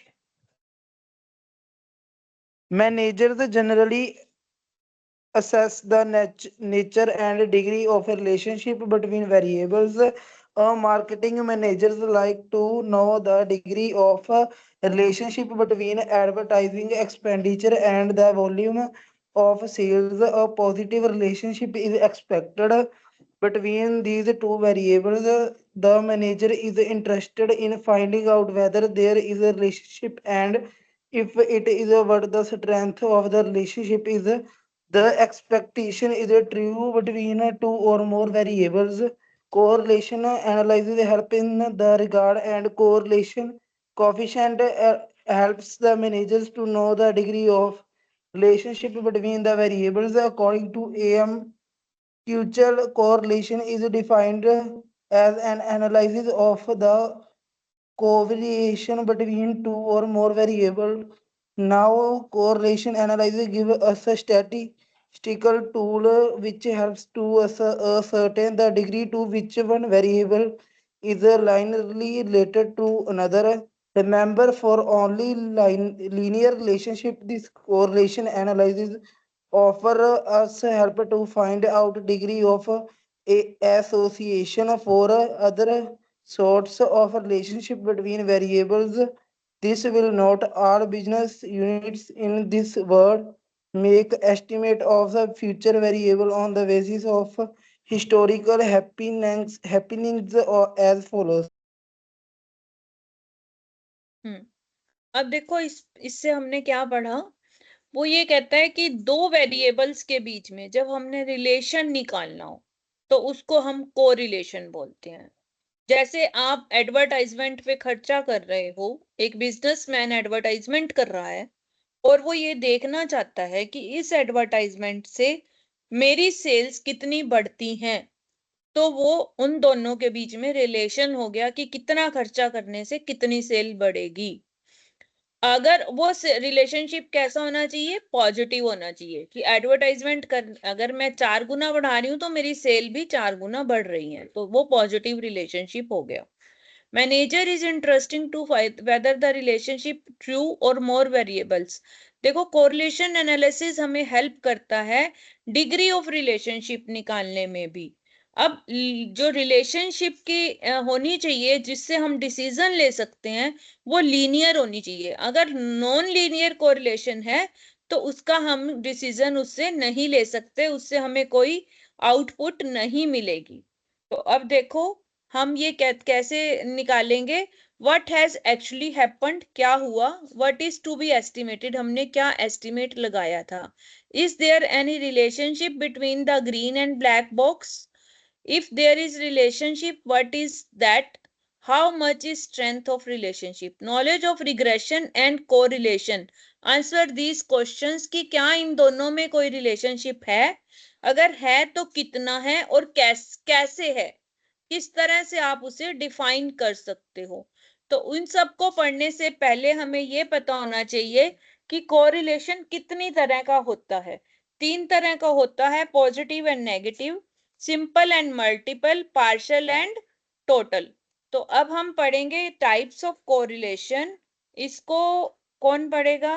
Managers generally assess the nature and degree of a relationship between variables. Marketing managers like to know the degree of a relationship between advertising expenditure and the volume of sales. A positive relationship is expected between these two variables. The manager is interested in finding out whether there is a relationship, and if it is, what the strength of the relationship is. The expectation is true between two or more variables. Correlation analysis help in the regard, and correlation coefficient helps the managers to know the degree of relationship between the variables. According to AM, mutual correlation is defined as an analysis of the correlation between two or more variables. Now, correlation analysis gives us a statistical tool which helps to ascertain the degree to which one variable is linearly related to another. Remember, for only linear relationship, this correlation analysis offer us help to find out degree of association for other sorts of relationship between variables. This will not all business units in this world make estimate of the future variable on the basis of historical happenings or as follows. अब देखो इससे हमने क्या पढ़ा, वो ये कहता है कि दो वेरिएबल्स के बीच में जब हमने रिलेशन निकालना हो तो उसको हम कोरिलेशन बोलते हैं। जैसे आप एडवर्टाइजमेंट पे खर्चा कर रहे हो, एक बिजनेसमैन एडवर्टाइजमेंट कर रहा है और वो ये देखना चाहता है कि इस एडवर्टाइजमेंट से मेरी सेल्स कितनी बढ़ती हैं, तो वो उन दोनों के बीच में रिलेशन हो गया कि कितना खर्चा करने से कितनी सेल बढ़ेगी। अगर वो रिलेशनशिप कैसा होना चाहिए, पॉजिटिव होना चाहिए कि एडवर्टाइजमेंट कर अगर मैं 4 गुना बढ़ा रही हूँ तो मेरी सेल भी 4 गुना बढ़ रही है, तो वो पॉजिटिव रिलेशनशिप हो गया। Manager is interesting to whether the relationship true or more variables. देखो कोरिलेशन एनालिसिस हमें हेल्प करता है डिग्री ऑफ रिलेशनशिप निकालने में भी। अब जो रिलेशनशिप की होनी चाहिए जिससे हम डिसीजन ले सकते हैं वो लीनियर होनी चाहिए। अगर नॉन लीनियर कोरिलेशन है तो उसका हम डिसीजन उससे नहीं ले सकते, उससे हमें कोई आउटपुट नहीं मिलेगी। तो अब देखो हम ये कैसे निकालेंगे, व्हाट हैज एक्चुअली हैपेंड, क्या हुआ, what is to be estimated, हमने क्या एस्टिमेट लगाया था, is there any relationship between the green and black box, if there is relationship what is that, how much is strength of relationship, knowledge of regression and correlation, answer these questions कि क्या इन दोनों में कोई relationship है, अगर है तो कितना है और कैसे है, किस तरह से आप उसे डिफाइन कर सकते हो। तो उन सबको पढ़ने से पहले हमें ये पता होना चाहिए कि कोरिलेशन कितनी तरह का होता है। 3 तरह का होता है, positive and negative, simple and multiple, partial and total. तो अब हम पढ़ेंगे टाइप्स ऑफ कोरिलेशन। इसको कौन पढ़ेगा?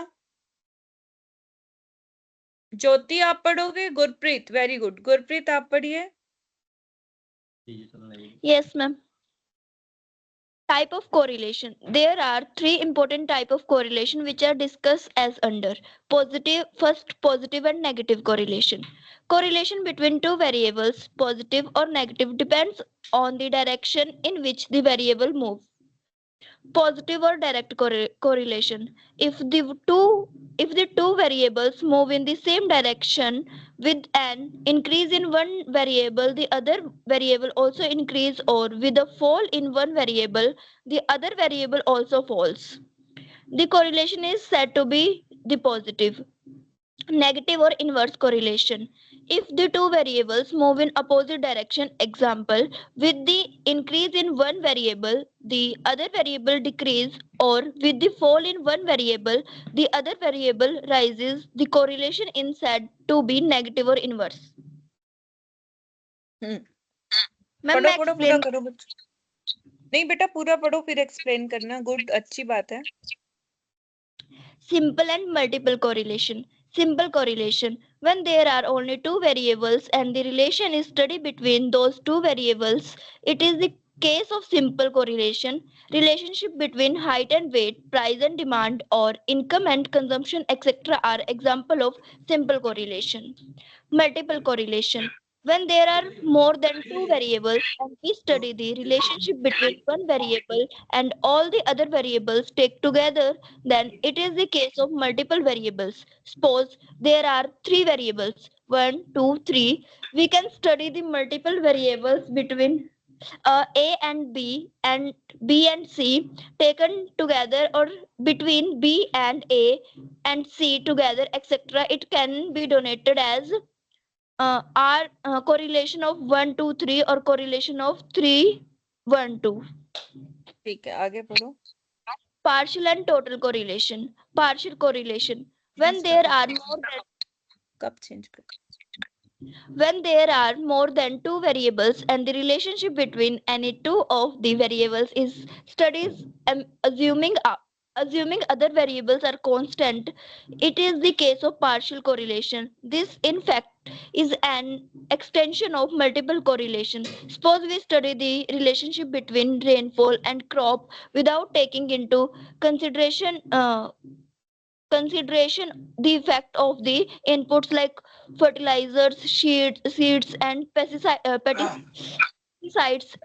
ज्योति आप पढ़ोगे? गुरप्रीत, वेरी गुड, गुरप्रीत आप पढ़िए। Yes, ma'am. Type of correlation. There are 3 important type of correlation which are discussed as under. First, positive and negative correlation. Correlation between two variables, positive or negative, depends on the direction in which the variable moves. Positive or direct correlation. If the two variables move in the same direction with an increase in one variable, the other variable also increase, or with a fall in one variable, the other variable also falls. The correlation is said to be the positive. Negative or inverse correlation. If the two variables move in opposite direction, example, with the increase in one variable, the other variable decrease, or with the fall in one variable, the other variable rises, the correlation is said to be negative or inverse. Hmm, Ma'am, पढ़ो मैं पढ़ो पूरा explain करो बच्चों। नहीं बेटा पूरा पढ़ो फिर एक्सप्लेन करना, गुड, अच्छी बात है। simple and multiple correlation. Simple correlation. When there are only two variables and the relation is studied between those two variables, it is the case of simple correlation. Relationship between height and weight, price and demand, or income and consumption, etc. are example of simple correlation. Multiple correlation. When there are more than two variables and we study the relationship between one variable and all the other variables take together, then it is the case of multiple variables. Suppose there are 3 variables, 1, 2, 3. We can study the multiple variables between A and B and C taken together, or between B and A and C together, etc. It can be denoted as correlation of 1, 2, 3 or correlation of 3, 1, 2. ठीक है, आगे पढ़ो। Partial and total correlation. Partial correlation. When there are more than कब change कर When there are more than two variables and the relationship between any two of the variables is studies assuming other variables are constant, it is the case of partial correlation. This in fact is an extension of multiple correlation. Suppose we study the relationship between rainfall and crop without taking into consideration the effect of the inputs like fertilizers, seeds and pesticides,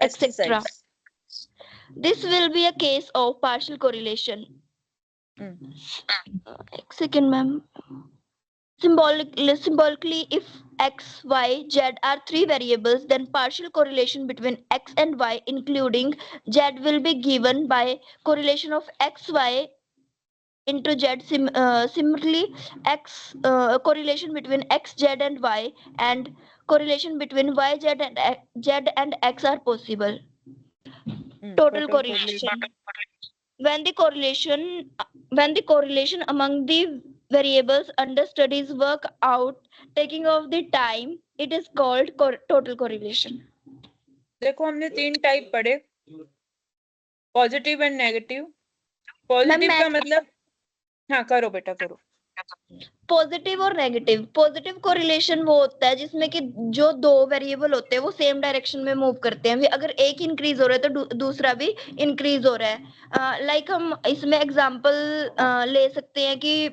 etc. Pesticides. This will be a case of partial correlation. Second, ma'am. Symbolically, if x, y, z are three variables, then partial correlation between x and y, including z, will be given by correlation of x, y into z. Similarly, x correlation between x, z, and y, and correlation between y, z and x are possible. Total correlation. When the correlation among the variables under studies work out, taking off the time, it is called total correlation. देखो हमने 3 type पढ़े, positive and negative. Positive का मतलब, हाँ करो बेटा करो। Positive और नेगेटिव। पॉजिटिव कोरिलेशन वो होता है जिसमें कि जो दो वेरिएबल होते हैं वो सेम डायरेक्शन में मूव करते हैं। अगर एक इंक्रीज हो रहा है तो दूसरा भी इंक्रीज हो रहा है। लाइक हम इसमें एग्जांपल ले सकते हैं कि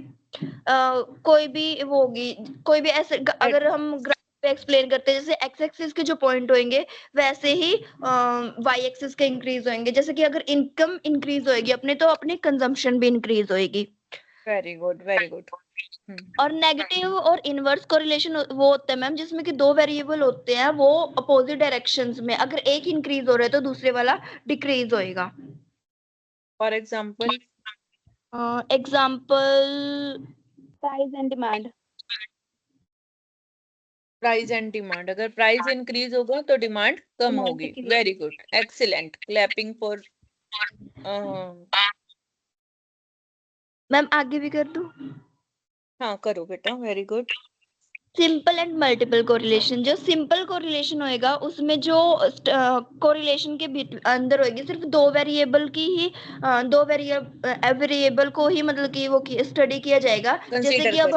कोई भी वो होगी, कोई भी ऐसे अगर हम ग्राफ पे एक्सप्लेन करते हैं, जैसे एक्स एक्सिस के जो पॉइंट होंगे वैसे ही वाई एक्सिस के इंक्रीज होंगे। जैसे कि अगर इनकम इंक्रीज होएगी अपने, तो अपनी कंजम्पशन भी इंक्रीज होएगी। Very good, very good. और नेगेटिव और इनवर्स कोरिलेशन वो होता है मैम जिसमें कि दो वेरिएबल होते हैं वो अपोजिट डायरेक्शंस में, अगर एक इंक्रीज हो रहा है तो दूसरे वाला डिक्रीज होएगा। For example price and demand. Price and demand, अगर प्राइस इंक्रीज होगा तो डिमांड कम होगी। Very good, excellent, clapping for. Ma'am आगे भी कर दूं? हाँ करो बेटा, very good. Simple and multiple correlation. जो सिंपल कोरिलेशन होएगा उसमें जो कोरिलेशन के अंदर होएगी सिर्फ दो वेरिएबल की ही दो वेरिएबल को ही मतलब कि वो स्टडी किया जाएगा। जैसे कि अब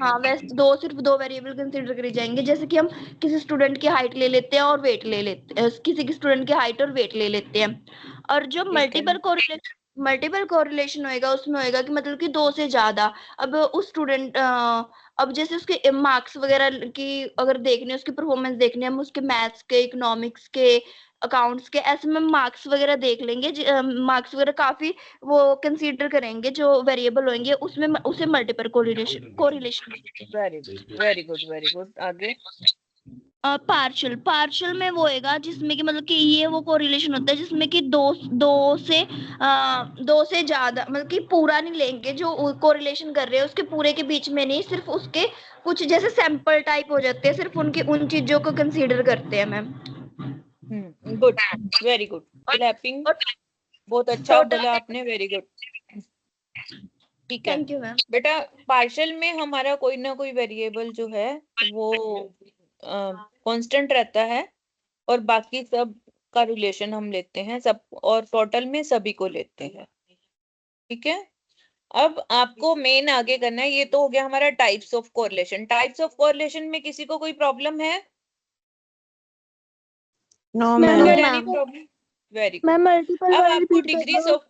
हाँ वैसे सिर्फ दो वेरिएबल कंसीडर करे जाएंगे। जैसे कि हम किसी स्टूडेंट की हाइट ले लेते हैं और वेट ले लेते हैं, किसी की स्टूडेंट की हाइट और वेट ले लेते हैं। और जो मल्टीपल कोरिलेशन होएगा उसमें होएगा कि मतलब कि दो से ज्यादा। अब उस स्टूडेंट अब जैसे उसके मार्क्स वगैरह की अगर देखने, उसकी परफॉर्मेंस देखने, हम उसके मैथ्स के, इकोनॉमिक्स के, अकाउंट्स के, ऐसे में मार्क्स वगैरह देख लेंगे। मार्क्स वगैरह काफी वो कंसीडर करेंगे जो वेरिएबल होंगे उसमें, उसे multiple correlation. Very good, very good. आगे पार्शियल में वो होएगा जिसमें कि मतलब कि ये वो कोरिलेशन होता है जिसमें कि दो से ज्यादा, मतलब कि पूरा नहीं लेंगे जो कोरिलेशन कर रहे हैं उसके पूरे के बीच में नहीं, सिर्फ उसके कुछ जैसे सैंपल टाइप हो जाते हैं, सिर्फ उनकी उन चीजों को कंसीडर करते हैं ma'am. Good, very good, clapping. बहुत अच्छा बोला आपने, वेरी गुड। ठीक है, थैंक यू मैम। बेटा पार्शियल में हमारा कोई ना कोई वेरिएबल जो है वो कांस्टेंट रहता है और बाकी सब का रिलेशन हम लेते हैं सब, और टोटल में सभी को लेते हैं। ठीक है, अब आपको मेन आगे करना है। ये तो हो गया हमारा types of correlation. Types of correlation में किसी को कोई प्रॉब्लम है? No ma'am ma'am. Very ma'am good. Multiple अब वाला आपको रिपीट कर डिग्रीज दो। ऑफ,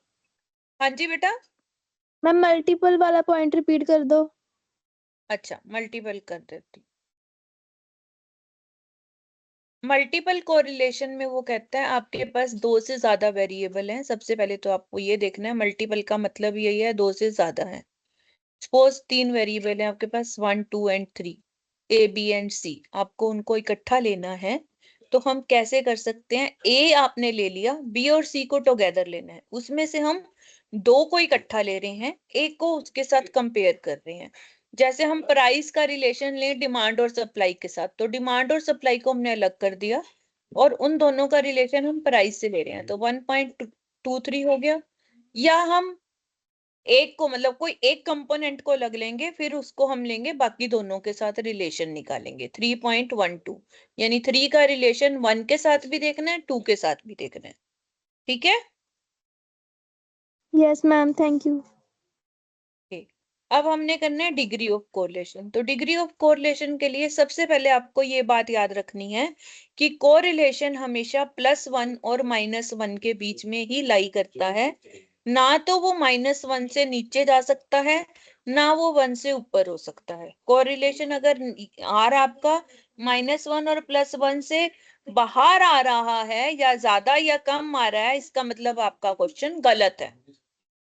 हाँ जी बेटा। मैम मल्टीपल वाला पॉइंट रिपीट कर दो। अच्छा मल्टीपल कर देती। मल्टीपल कोरिलेशन में वो कहता है आपके पास दो से ज्यादा वेरिएबल हैं। सबसे पहले तो आपको ये देखना है मल्टीपल का मतलब यही है दो से ज्यादा है। सपोज 3 वेरिएबल है आपके पास, 1 2 एंड 3, ए बी एंड सी। आपको उनको इकट्ठा लेना है। तो हम कैसे कर सकते हैं? ए आपने ले लिया, बी और सी को टुगेदर लेना है। उसमें से हम दो को इकट्ठा ले रहे हैं, एक को उसके साथ कंपेयर कर रहे हैं। जैसे हम प्राइस का रिलेशन लें डिमांड और सप्लाई के साथ, तो डिमांड और सप्लाई को हमने अलग कर दिया और उन दोनों का रिलेशन हम प्राइस से ले रहे हैं, तो 1.23 हो गया। या हम एक को मतलब कोई एक कंपोनेंट को लग लेंगे, फिर उसको हम लेंगे बाकी दोनों के साथ रिलेशन निकालेंगे। 3.12 यानी 3 का रिलेशन 1 के साथ भी देखना है, 2 के साथ भी देखना है। ठीक है। Yes, ma'am. Thank you. अब हमने करना है डिग्री ऑफ कोरिलेशन। तो डिग्री ऑफ कोरिलेशन के लिए सबसे पहले आपको ये बात याद रखनी है कि कोरिलेशन हमेशा +1 और -1 के बीच में ही लाई करता है। ना तो वो -1 से नीचे जा सकता है, ना वो 1 से ऊपर हो सकता है। कोरिलेशन अगर आर आपका -1 और +1 से बाहर आ रहा है या ज्यादा या कम आ रहा है, इसका मतलब आपका क्वेश्चन गलत है।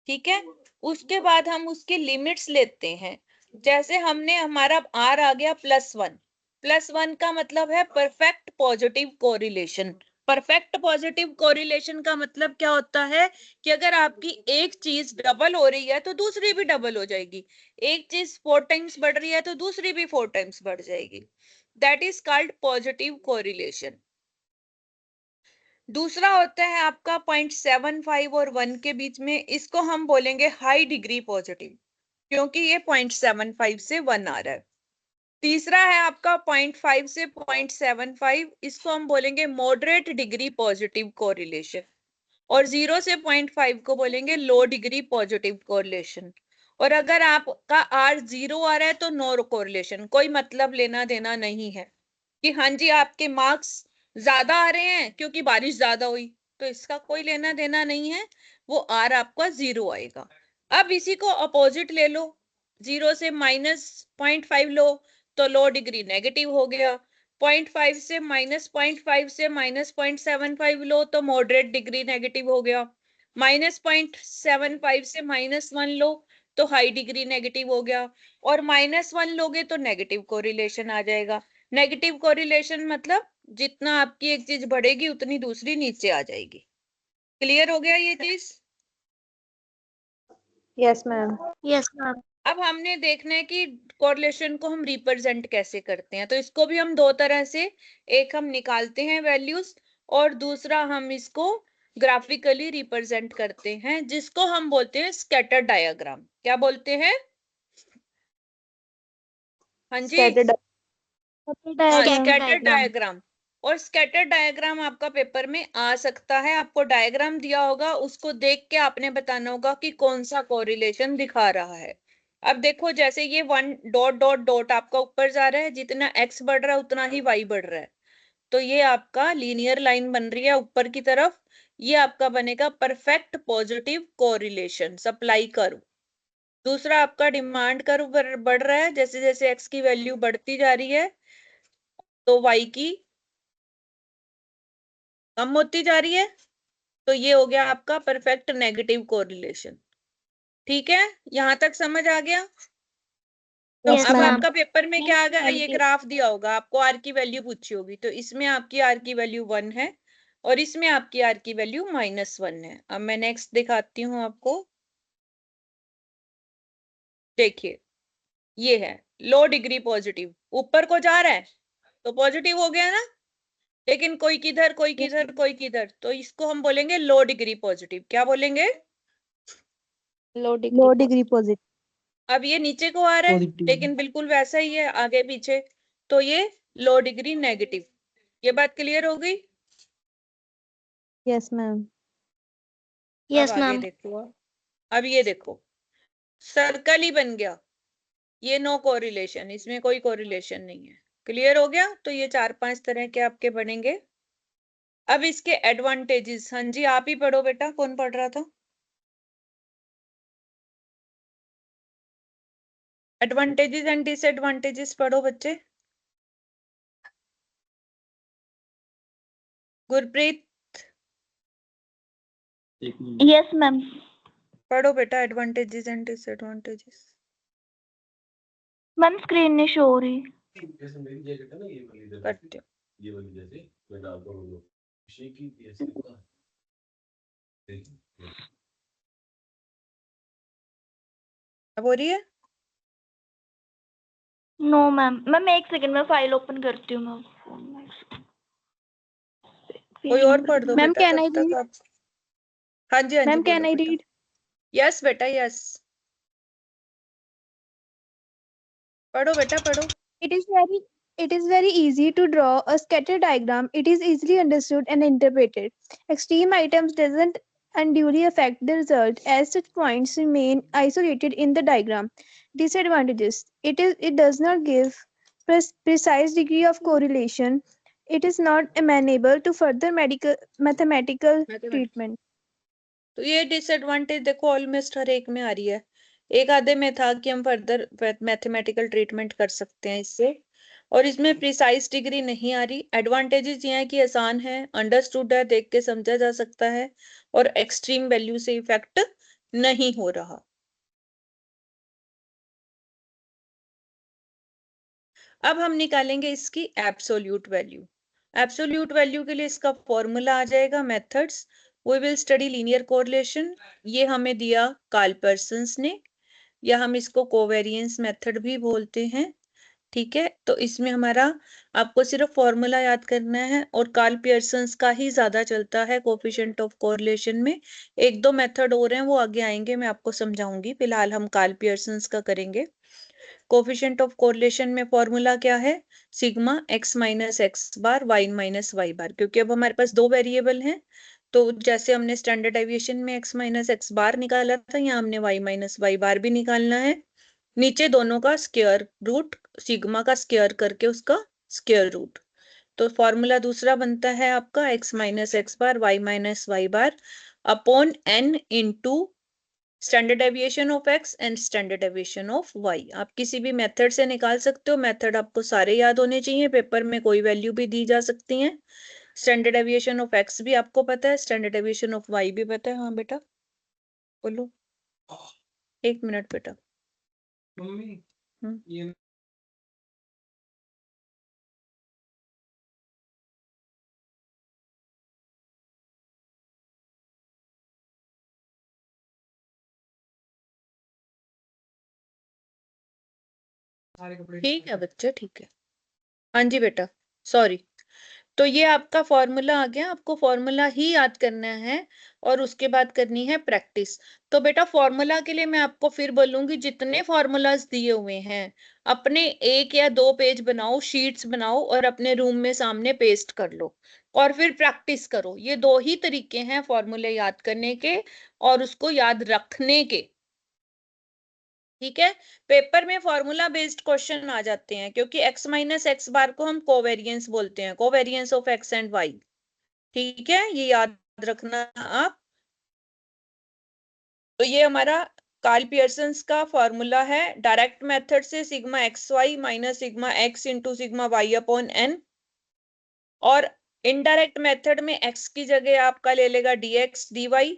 ठीक है। उसके बाद हम उसकी लिमिट्स लेते हैं। जैसे हमने हमारा आर आ गया +1, +1 का मतलब है perfect positive correlation. Perfect positive correlation का मतलब क्या होता है कि अगर आपकी एक चीज डबल हो रही है तो दूसरी भी डबल हो जाएगी, एक चीज 4 टाइम्स बढ़ रही है तो दूसरी भी 4 टाइम्स बढ़ जाएगी। That is called positive correlation. दूसरा होता है आपका 0.75 और 1 के बीच में, इसको हम बोलेंगे हाई डिग्री पॉजिटिव, क्योंकि ये 0.75 से 1 आ रहा है। तीसरा है आपका 0.5 से 0.75, इसको हम बोलेंगे मॉडरेट डिग्री पॉजिटिव कोरिलेशन। और 0 से 0.5 को बोलेंगे लो डिग्री पॉजिटिव कोरिलेशन। और अगर आपका आर 0 आ रहा है तो नो कोरिलेशन, कोई मतलब लेना देना नहीं है कि हाँ जी आपके मार्क्स ज्यादा आ रहे हैं क्योंकि बारिश ज्यादा हुई, तो इसका कोई लेना देना नहीं है, वो आर आपका 0 आएगा। अब इसी को अपोजिट ले लो, 0 से -0.5 लो तो लो डिग्री नेगेटिव हो गया, 0.5 से -0.5 से -0.75 लो तो मॉडरेट डिग्री नेगेटिव हो गया, -0.75 से -1 लो तो हाई डिग्री नेगेटिव हो गया, और -1 लोगे तो नेगेटिव कोरिलेशन आ जाएगा। नेगेटिव कोरिलेशन मतलब जितना आपकी एक चीज बढ़ेगी उतनी दूसरी नीचे आ जाएगी। क्लियर हो गया ये चीज? Yes, ma'am. Yes, ma'am. अब हमने देखना है कि कोरिलेशन को हम रिप्रेजेंट कैसे करते हैं। तो इसको भी हम दो तरह से, एक हम निकालते हैं वैल्यूज और दूसरा हम इसको ग्राफिकली रिप्रेजेंट करते हैं, जिसको हम बोलते हैं स्कैटर डायग्राम। क्या बोलते हैं? हाँ जी, Scattered हाँ diagram. Scatter diagram. और स्कैटर डायग्राम आपका पेपर में आ सकता है, आपको डायग्राम दिया होगा, उसको देख के आपने बताना होगा कि कौन सा कोरिलेशन दिखा रहा है। अब देखो जैसे ये 1 डॉट डॉट डॉट आपका ऊपर जा रहा है, जितना x बढ़ रहा है उतना ही y बढ़ रहा है, तो ये आपका लीनियर लाइन बन रही है ऊपर की तरफ, ये आपका बनेगा perfect positive correlation supply curve. दूसरा आपका डिमांड कर्व बढ़ रहा है, जैसे जैसे x की वैल्यू बढ़ती जा रही है तो y की कम होती जा रही है, तो ये हो गया आपका परफेक्ट नेगेटिव कोरिलेशन। ठीक है, यहां तक समझ आ गया? तो Yes, अब ma'am. आपका पेपर में क्या आ गया, ये ग्राफ दिया होगा, आपको आर की वैल्यू पूछी होगी, तो इसमें आपकी आर की वैल्यू 1 है और इसमें आपकी आर की वैल्यू -1 है। अब मैं नेक्स्ट दिखाती हूँ आपको। देखिए ये है लो डिग्री पॉजिटिव, ऊपर को जा रहा है तो पॉजिटिव हो गया ना, लेकिन कोई किधर कोई किधर कोई किधर, तो इसको हम बोलेंगे लो डिग्री पॉजिटिव। क्या बोलेंगे? Low degree positive. अब ये नीचे को आ रहा है Positive. लेकिन बिल्कुल वैसा ही है आगे पीछे, तो ये लो डिग्री नेगेटिव। ये बात क्लियर हो गई? Yes, ma'am. अब Yes, आगे ma'am. देखो, अब ये देखो सर्कल ही बन गया, ये नो कोरिलेशन, इसमें कोई कोरिलेशन नहीं है। क्लियर हो गया? तो ये 4-5 तरह के आपके बनेंगे। अब इसके एडवांटेजेस, हाँ जी आप ही पढ़ो बेटा, कौन पढ़ रहा था? एडवांटेजेस एंड डिसएडवांटेजेस पढ़ो बच्चे। Gurpreet Yes, ma'am. पढ़ो बेटा advantages and disadvantages. Ma'am screen नहीं शो हो रही। करते हो। अब हो रही है? नो मैम, मैम एक सेकंड में फाइल ओपन करती हूँ मैं। कोई और पढ़ दो Ma'am, बेटा can तब I तक read? आप। हाँ जी Ma'am, बोलो can I बेटा। read? यस बेटा यस। पढ़ो बेटा पढ़ो। It is very easy to draw a scatter diagram. It is easily understood and interpreted. Extreme items doesn't unduly affect the result as such points remain isolated in the diagram. Disadvantages. It does not give precise degree of correlation. It is not amenable to further mathematical treatment. तो ये disadvantage देखो almost हर एक में आ रही है। एक आधे में था कि हम फर्दर मैथमेटिकल ट्रीटमेंट कर सकते हैं इससे, और इसमें प्रिसाइज डिग्री नहीं आ रही। एडवांटेजेस ये है कि आसान है, अंडरस्टूड है, देख के समझा जा सकता है, और एक्सट्रीम वैल्यू से इफेक्ट नहीं हो रहा। अब हम निकालेंगे इसकी एब्सोल्यूट वैल्यू। एब्सोल्यूट वैल्यू के लिए इसका फॉर्मूला आ जाएगा methods. We will study linear correlation. ये हमें दिया कार्ल पर्सन्स ने, या हम इसको कोवेरिएंस मेथड भी बोलते हैं। ठीक है, तो इसमें हमारा आपको सिर्फ फॉर्मूला याद करना है, और कार्ल पियर्सन्स का ही ज्यादा चलता है कोफिशिएंट ऑफ कोरिलेशन में। एक दो मेथड और हैं, वो आगे आएंगे, मैं आपको समझाऊंगी। फिलहाल हम कार्ल पियर्सन्स का करेंगे। कोफिशिएंट ऑफ कोरिलेशन में फॉर्मूला क्या है? Sigma x minus X bar Y minus Y बार। क्योंकि अब हमारे पास दो वेरिएबल हैं, तो जैसे हमने स्टैंडर्ड डेविएशन में एक्स माइनस एक्स बार निकाला था, यहाँ हमने वाई माइनस वाई बार भी निकालना है। नीचे दोनों का स्क्वायर रूट, सिग्मा का स्क्वायर करके उसका स्क्वायर रूट। तो फॉर्मूला दूसरा बनता है आपका X minus X bar Y minus Y bar upon N into standard deviation of X and standard deviation of Y. आप किसी भी मेथड से निकाल सकते हो, मेथड आपको सारे याद होने चाहिए, पेपर में कोई वैल्यू भी दी जा सकती है। स्टैंडर्ड डेविएशन ऑफ एक्स भी आपको पता है, स्टैंडर्ड डेविएशन ऑफ वाई भी पता है। हाँ बेटा बोलो, एक मिनट बेटा। ठीक है बच्चे, ठीक है। हाँ जी बेटा, सॉरी। तो ये आपका फॉर्मूला आ गया, आपको फॉर्मूला ही याद करना है, और उसके बाद करनी है प्रैक्टिस। तो बेटा फॉर्मूला के लिए मैं आपको फिर बोलूंगी, जितने फॉर्मूलाज दिए हुए हैं अपने 1 या 2 पेज बनाओ, शीट्स बनाओ, और अपने रूम में सामने पेस्ट कर लो, और फिर प्रैक्टिस करो। ये दो ही तरीके हैं फॉर्मूले याद करने के और उसको याद रखने के। ठीक है, पेपर में फॉर्मूला बेस्ड क्वेश्चन आ जाते हैं, क्योंकि x माइनस एक्स बार को हम कोवेरिएंस बोलते हैं, covariance of x and y। ठीक है, ये याद रखना आप। तो ये हमारा कार्ल पियर्सन्स का फॉर्मूला है। डायरेक्ट मेथड से sigma X Y minus sigma X into sigma Y upon N, और इनडायरेक्ट मेथड में x की जगह आपका ले लेगा dx dy,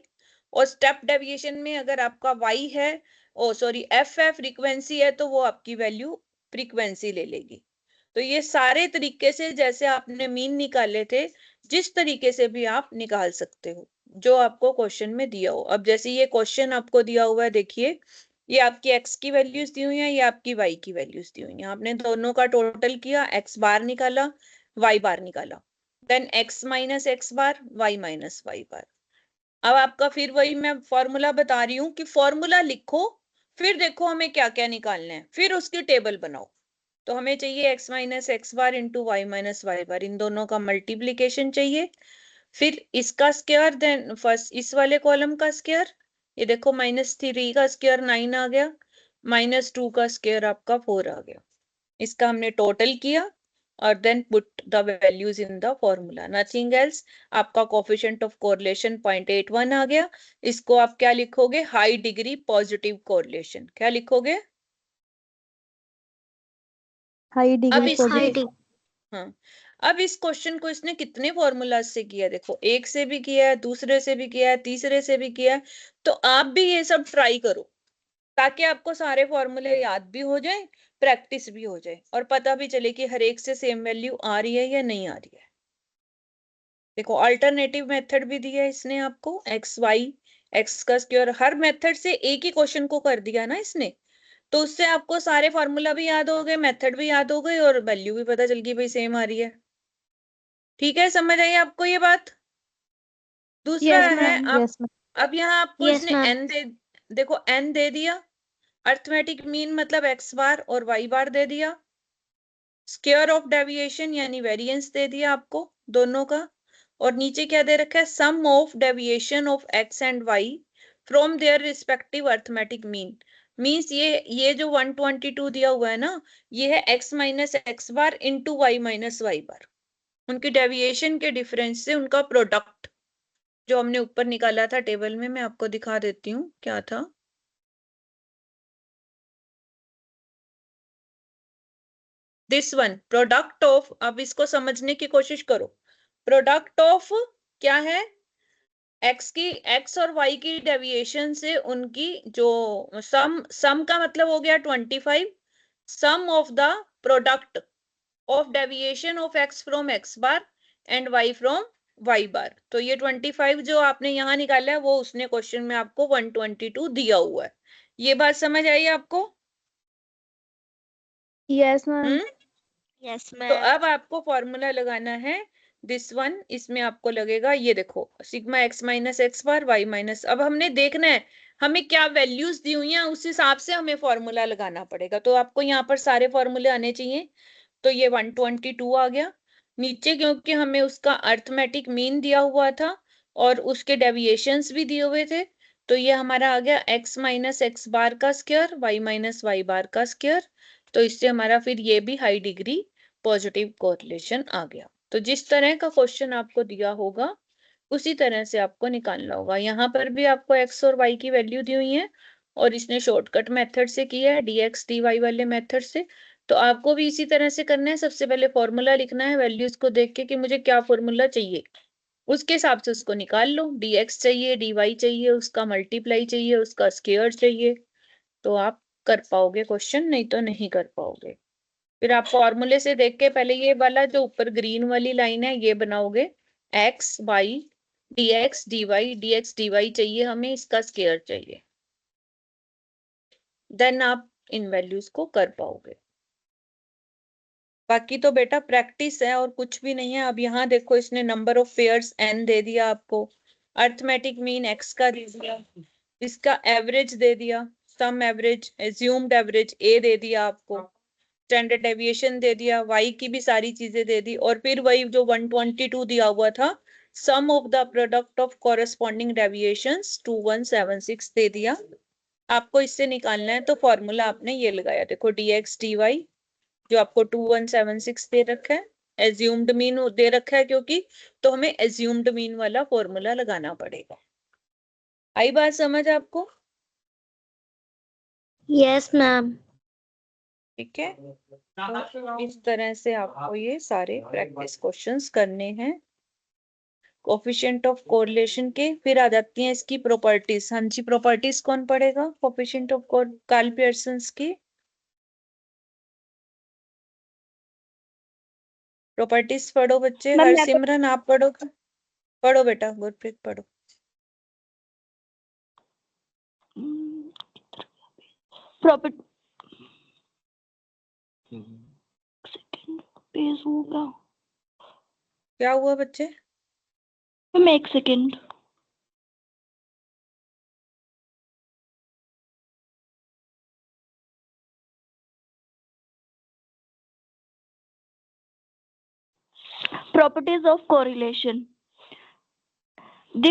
और स्टेप डेविएशन में अगर आपका y है, ओ सॉरी एफ है, फ्रीक्वेंसी है, तो वो आपकी वैल्यू फ्रीक्वेंसी ले लेगी। तो ये सारे तरीके से, जैसे आपने मीन निकाले थे, जिस तरीके से भी आप निकाल सकते हो, जो आपको क्वेश्चन में दिया हो। अब जैसे ये क्वेश्चन आपको दिया हुआ है, देखिए ये आपकी x की वैल्यूज दी हुई है, ये आपकी y की वैल्यूज दी हुई है। आपने दोनों का टोटल किया, x बार निकाला, y बार निकाला, देन x माइनस एक्स बार y माइनस वाई बार। अब आपका फिर वही मैं फॉर्मूला बता रही हूँ कि फॉर्मूला लिखो, फिर देखो हमें क्या क्या निकालना है, फिर उसकी टेबल बनाओ। तो हमें चाहिए x minus X bar into Y minus Y बार, इन दोनों का मल्टीप्लीकेशन चाहिए, फिर इसका स्क्वायर, देन फर्स्ट इस वाले कॉलम का स्क्वायर। ये देखो -3 का स्क्वायर 9 आ गया, -2 का स्क्वायर आपका 4 आ गया। इसका हमने टोटल किया, और then put the values in the formula, nothing else. आपका कोफिशिएंट ऑफ कोरिलेशन 0.81 आ गया। इसको आप क्या लिखोगे? High degree positive correlation. क्या लिखोगे? High अब degree इसने positive. हाँ, अब इस क्वेश्चन को इसने कितने फॉर्मूलाज से किया? देखो, एक से भी किया है, दूसरे से भी किया है, तीसरे से भी किया है। तो आप भी ये सब ट्राई करो, ताकि आपको सारे फॉर्मूले याद भी हो जाए, प्रैक्टिस भी हो जाए, और पता भी चले कि हर एक से सेम वैल्यू आ रही है या नहीं आ रही है। देखो, अल्टरनेटिव मेथड भी दिया है इसने आपको, एक्स वाई एक्स का स्क्वायर, हर मेथड से एक ही क्वेश्चन को कर दिया ना इसने, तो उससे आपको सारे फॉर्मूला भी याद हो गए, मेथड भी याद हो गई, और वैल्यू भी पता चल गई भाई सेम आ रही है। ठीक है, समझ आई आपको ये बात? दूसरा Yes, है, ma'am. अब Yes, ma'am. अब यहाँ आपको Yes, इसने ma'am. एन दे, देखो एन दे दिया, अर्थमेटिक मीन मतलब x बार और y बार दे दिया, स्क्वायर ऑफ डेविएशन यानी वेरिएंस दे दिया आपको दोनों का, और नीचे क्या दे रखा है, sum of deviation of x and y from their respective arithmetic mean. Means ये जो 122 दिया हुआ है ना, ये है x minus X bar into Y minus Y बार, उनकी डेविएशन के डिफरेंस से उनका प्रोडक्ट जो हमने ऊपर निकाला था टेबल में, मैं आपको दिखा देती हूँ क्या था। दिस वन प्रोडक्ट ऑफ, अब इसको समझने की कोशिश करो, प्रोडक्ट ऑफ क्या है, एक्स और वाई की डेविएशन से उनकी जो सम का मतलब हो गया 25, sum of the product of deviation of x from x bar and y from y bar. तो ये 25 जो आपने यहाँ निकाला है वो उसने क्वेश्चन में आपको 122 दिया हुआ है। ये बात समझ आई आपको? Yes, ma'am. Yes, तो ma'am. अब आपको फॉर्मूला लगाना है दिस वन, इसमें आपको लगेगा ये देखो sigma x minus X bar Y minus, अब हमने देखना है हमें क्या वैल्यूज दी हुई हैं उस हिसाब से हमें फॉर्मूला लगाना पड़ेगा। तो आपको यहाँ पर सारे फॉर्मूले आने चाहिए। तो ये 122 आ गया नीचे, क्योंकि हमें उसका अर्थमेटिक मीन दिया हुआ था और उसके डेविएशंस भी दिए हुए थे। तो ये हमारा आ गया एक्स माइनस एक्स बार का स्क्वायर वाई माइनस वाई बार का स्क्वायर। तो इससे हमारा फिर ये भी हाई डिग्री पॉजिटिव कोरिलेशन आ गया। तो जिस तरह का क्वेश्चन आपको दिया होगा उसी तरह से आपको निकालना होगा। यहाँ पर भी आपको एक्स और वाई की वैल्यू दी हुई है और इसने शॉर्टकट मेथड से किया है, dx dy वाले मेथड से। तो आपको भी इसी तरह से करना है। सबसे पहले फॉर्मूला लिखना है वैल्यूज को देख के कि मुझे क्या फॉर्मूला चाहिए, उसके हिसाब से उसको निकाल लो। dx चाहिए, dy चाहिए, उसका मल्टीप्लाई चाहिए, उसका स्क्वायर चाहिए, तो आप कर पाओगे क्वेश्चन, नहीं तो नहीं कर पाओगे। फिर आप फॉर्मूले से देख के पहले ये वाला जो ऊपर ग्रीन वाली लाइन है ये बनाओगे, एक्स वाई dx dy चाहिए हमें, इसका स्क्वायर चाहिए, देन आप इन वैल्यूज को कर पाओगे। बाकी तो बेटा प्रैक्टिस है और कुछ भी नहीं है। अब यहाँ देखो इसने नंबर ऑफ पेयर्स n दे दिया आपको, अर्थमेटिक मीन x का दे दिया, इसका एवरेज दे दिया, सम एवरेज एज्यूम्ड एवरेज a दे दिया आपको, स्टैंडर्ड डेविएशन दे दिया, y की भी सारी चीजें दे दी, और फिर वही जो 122 दिया हुआ था, sum of the product of corresponding deviations 2176 दे दिया। आपको इससे निकालना है तो फॉर्मूला आपने ये लगाया, देखो dx dy जो आपको 2176 दे रखा है, एज्यूम्ड मीन दे रखा है क्योंकि, तो हमें एज्यूम्ड मीन वाला फॉर्मूला लगाना पड़ेगा। आई बात समझ आपको? Yes, ma'am. ठीक है, तो इस तरह से आपको ये सारे प्रैक्टिस क्वेश्चंस करने हैं कोफिशिएंट ऑफ कोरिलेशन के। फिर आ जाती हैं इसकी प्रॉपर्टीज। हाँ जी, प्रॉपर्टीज कौन पढ़ेगा कोफिशिएंट ऑफ कार्ल पियर्सन्स की? प्रॉपर्टीज पढ़ो बच्चे। मैम, मैं हरसिमरन आप पढ़ो, पढ़ो बेटा, गुरप्रीत पढ़ो। प्रॉपर्टी पेज होगा। क्या हुआ बच्चे? मैम एक second. Properties of correlation. The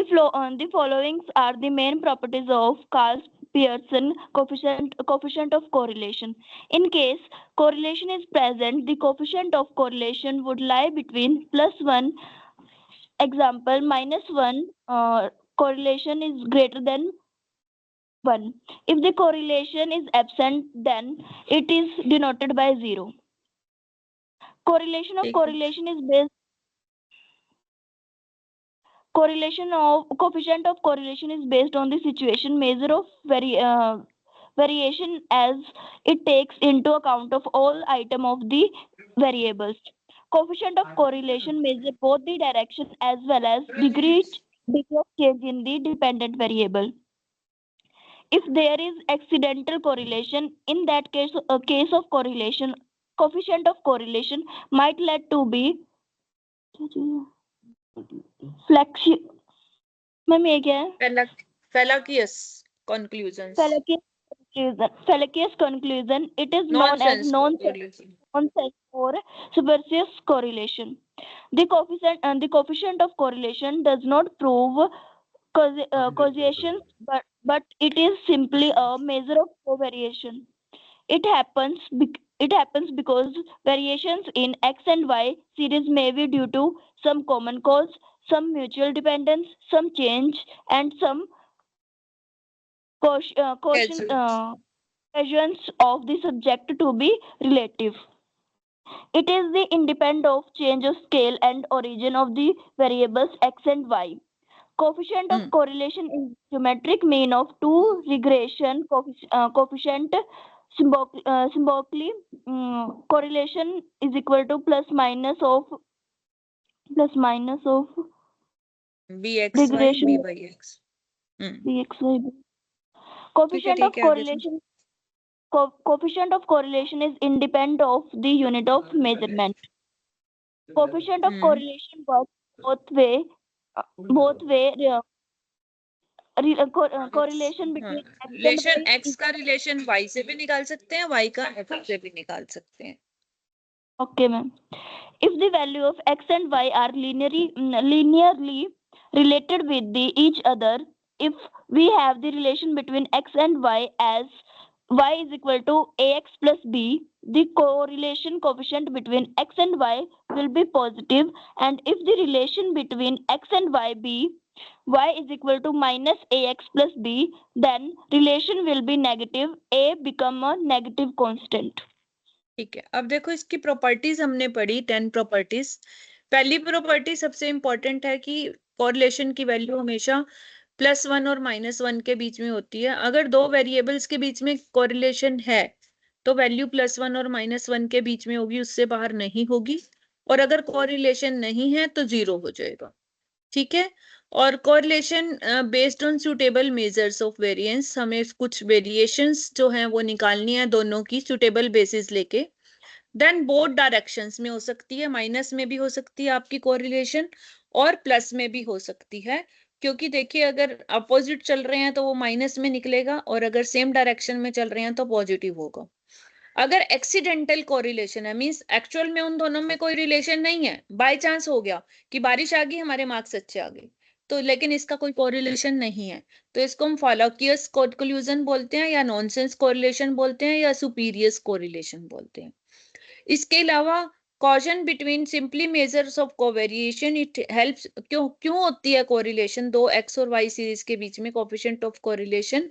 following are the main properties of Karl-Pearson coefficient of correlation. In case correlation is present, the coefficient of correlation would lie between +1, example -1, correlation is greater than 1. If the correlation is absent, then it is denoted by 0. Correlation of ठीक है। correlation is based coefficient of correlation is based on the situation measure of variation as it takes into account of all item of the variables. Coefficient of correlation measure both the direction as well as degree of change in the dependent variable. If there is accidental correlation, in that case, a case of correlation, coefficient of correlation might lead to be ma'am ये क्या है? फेलाकियस conclusions. Fallacious conclusion. It is known as Nonsense correlation. nonsense or spurious correlation. The coefficient of correlation does not prove causation, but it is simply a measure of covariation. It happens because variations in x and y series may be due to some common cause, some mutual dependence, some change, and some Casual. cautions of the subject to be relative. It is the independent of change of scale and origin of the variables x and y. Coefficient of correlation is geometric mean of two regression coefficient. Symbolically, correlation is equal to plus minus of Bxy regression byx. bxy. ठीक है Coefficient of ठीक है आगे चलो. correlation coefficient of correlation is independent of the unit of measurement. Coefficient of correlation works both way. Correlation between x and relation y x is का relation y से भी निकाल सकते हैं, y का x से भी निकाल सकते हैं. okay, ma'am. If the value of x and y are linearly related with each other, if we have the relation between x and y as y is equal to ax plus b, the correlation coefficient between x and y will be positive, and if the relation between x and y be y is equal to minus ax plus b, then relation will be negative, a become a negative constant. ठीक है, अब देखो इसकी properties हमने पढ़ी 10 properties. पहली property सबसे important है कि कोरिलेशन की वैल्यू हमेशा +1 और -1 के बीच में होती है. अगर दो वेरिएबल्स के बीच में कोरिलेशन है तो वैल्यू +1 और -1 के बीच में होगी, उससे बाहर नहीं होगी. और अगर कोरिलेशन नहीं है तो 0 हो जाएगा. ठीक है. और correlation based on suitable measures of variance, हमें कुछ वेरिएशंस जो हैं वो निकालनी है दोनों की सुटेबल बेसिस लेके. देन बोथ डायरेक्शंस में हो सकती है, माइनस में भी हो सकती है आपकी कोरिलेशन और प्लस में भी हो सकती है. क्योंकि देखिए अगर अपोजिट चल रहे हैं तो वो माइनस में निकलेगा, और अगर सेम डायरेक्शन में चल रहे हैं तो पॉजिटिव होगा. अगर एक्सीडेंटल कोरिलेशन है, मींस एक्चुअल में उन दोनों में कोई रिलेशन नहीं है, बाय चांस हो गया कि बारिश आ गई, हमारे मार्क्स अच्छे आ गए, तो लेकिन इसका कोई कोरिलेशन नहीं है, तो इसको हम फालाकियस कंक्लूजन बोलते हैं, या नॉनसेंस कोरिलेशन बोलते हैं, या सुपीरियस कोरिलेशन बोलते हैं. इसके अलावा causation between simply measures of covariation, it helps. क्यों होती है कोरिलेशन दो एक्स और वाई सीरीज के बीच में, कोएफिशिएंट ऑफ कोरिलेशन?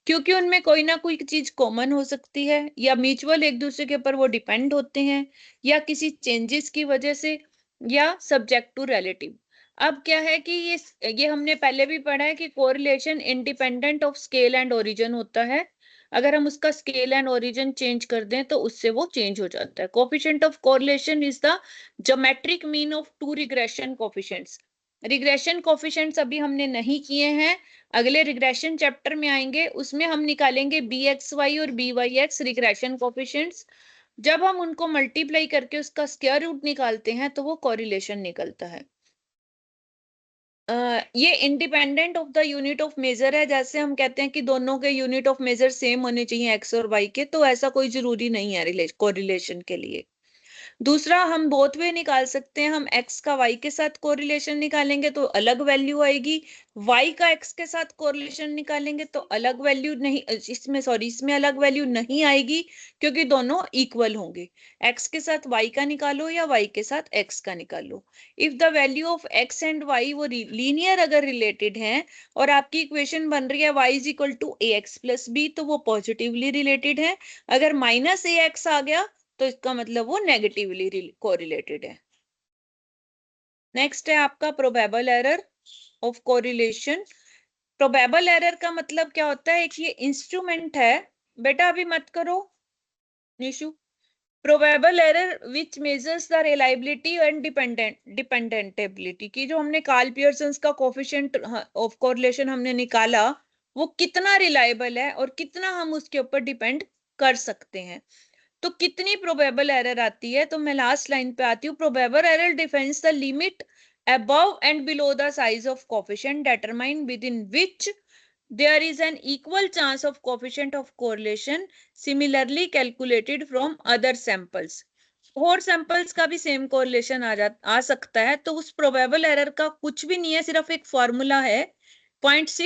क्योंकि उनमें कोई ना कोई चीज कॉमन हो सकती है, या म्यूचुअल एक दूसरे के ऊपर वो डिपेंड होते हैं, या किसी चेंजेस की वजह से, या सब्जेक्ट टू रिलेटिव. अब क्या है कि ये हमने पहले भी पढ़ा है कि correlation independent of scale and origin होता है. अगर हम उसका स्केल एंड ओरिजिन चेंज कर दें तो उससे वो चेंज हो जाता है. Coefficient of correlation is the geometric mean of two regression coefficients. Regression coefficients अभी हमने नहीं किए हैं, अगले रिग्रेशन चैप्टर में आएंगे, उसमें हम निकालेंगे bxy और byx रिग्रेशन कोएफिशिएंट्स. जब हम उनको मल्टीप्लाई करके उसका स्क्वायर रूट निकालते हैं तो वो कोरिलेशन निकलता है. ये independent of the unit of measure है. जैसे हम कहते हैं कि दोनों के यूनिट ऑफ मेजर सेम होने चाहिए एक्स और वाई के, तो ऐसा कोई जरूरी नहीं है कोरिलेशन के लिए. दूसरा, हम बोथ वे निकाल सकते हैं. हम x का y के साथ कोरिलेशन निकालेंगे तो अलग वैल्यू आएगी, y का x के साथ कोरिलेशन निकालेंगे तो अलग वैल्यू नहीं, इसमें अलग वैल्यू नहीं आएगी, क्योंकि दोनों इक्वल होंगे. x के साथ y का निकालो या y के साथ x का निकालो. If the value of x and y वो लीनियर अगर रिलेटेड हैं और आपकी इक्वेशन बन रही है y is equal to ax plus b, तो वो पॉजिटिवली रिलेटेड है. अगर -ax आ गया तो इसका मतलब वो नेगेटिवली कोरिलेटेड है. नेक्स्ट है आपका probable error of correlation. Probable error का मतलब क्या होता है? एक ये इंस्ट्रूमेंट है, बेटा अभी मत करो Nishu. Probable error which measures the reliability and dependability की, जो हमने कार्ल पियर्सन का कोएफिशिएंट ऑफ कोरिलेशन हमने निकाला, वो कितना रिलायबल है और कितना हम उसके ऊपर डिपेंड कर सकते हैं. तो कितनी प्रोबेबल एरर आती है, तो मैं लास्ट लाइन पे आती हूँ. Probable error defines the limit above and below the size of coefficient determined within which there is an equal chance of coefficient of correlation similarly calculated from other samples. और samples का भी same correlation आ सकता है, तो उस probable error का कुछ भी नहीं है, सिर्फ एक फॉर्मूला है 0.6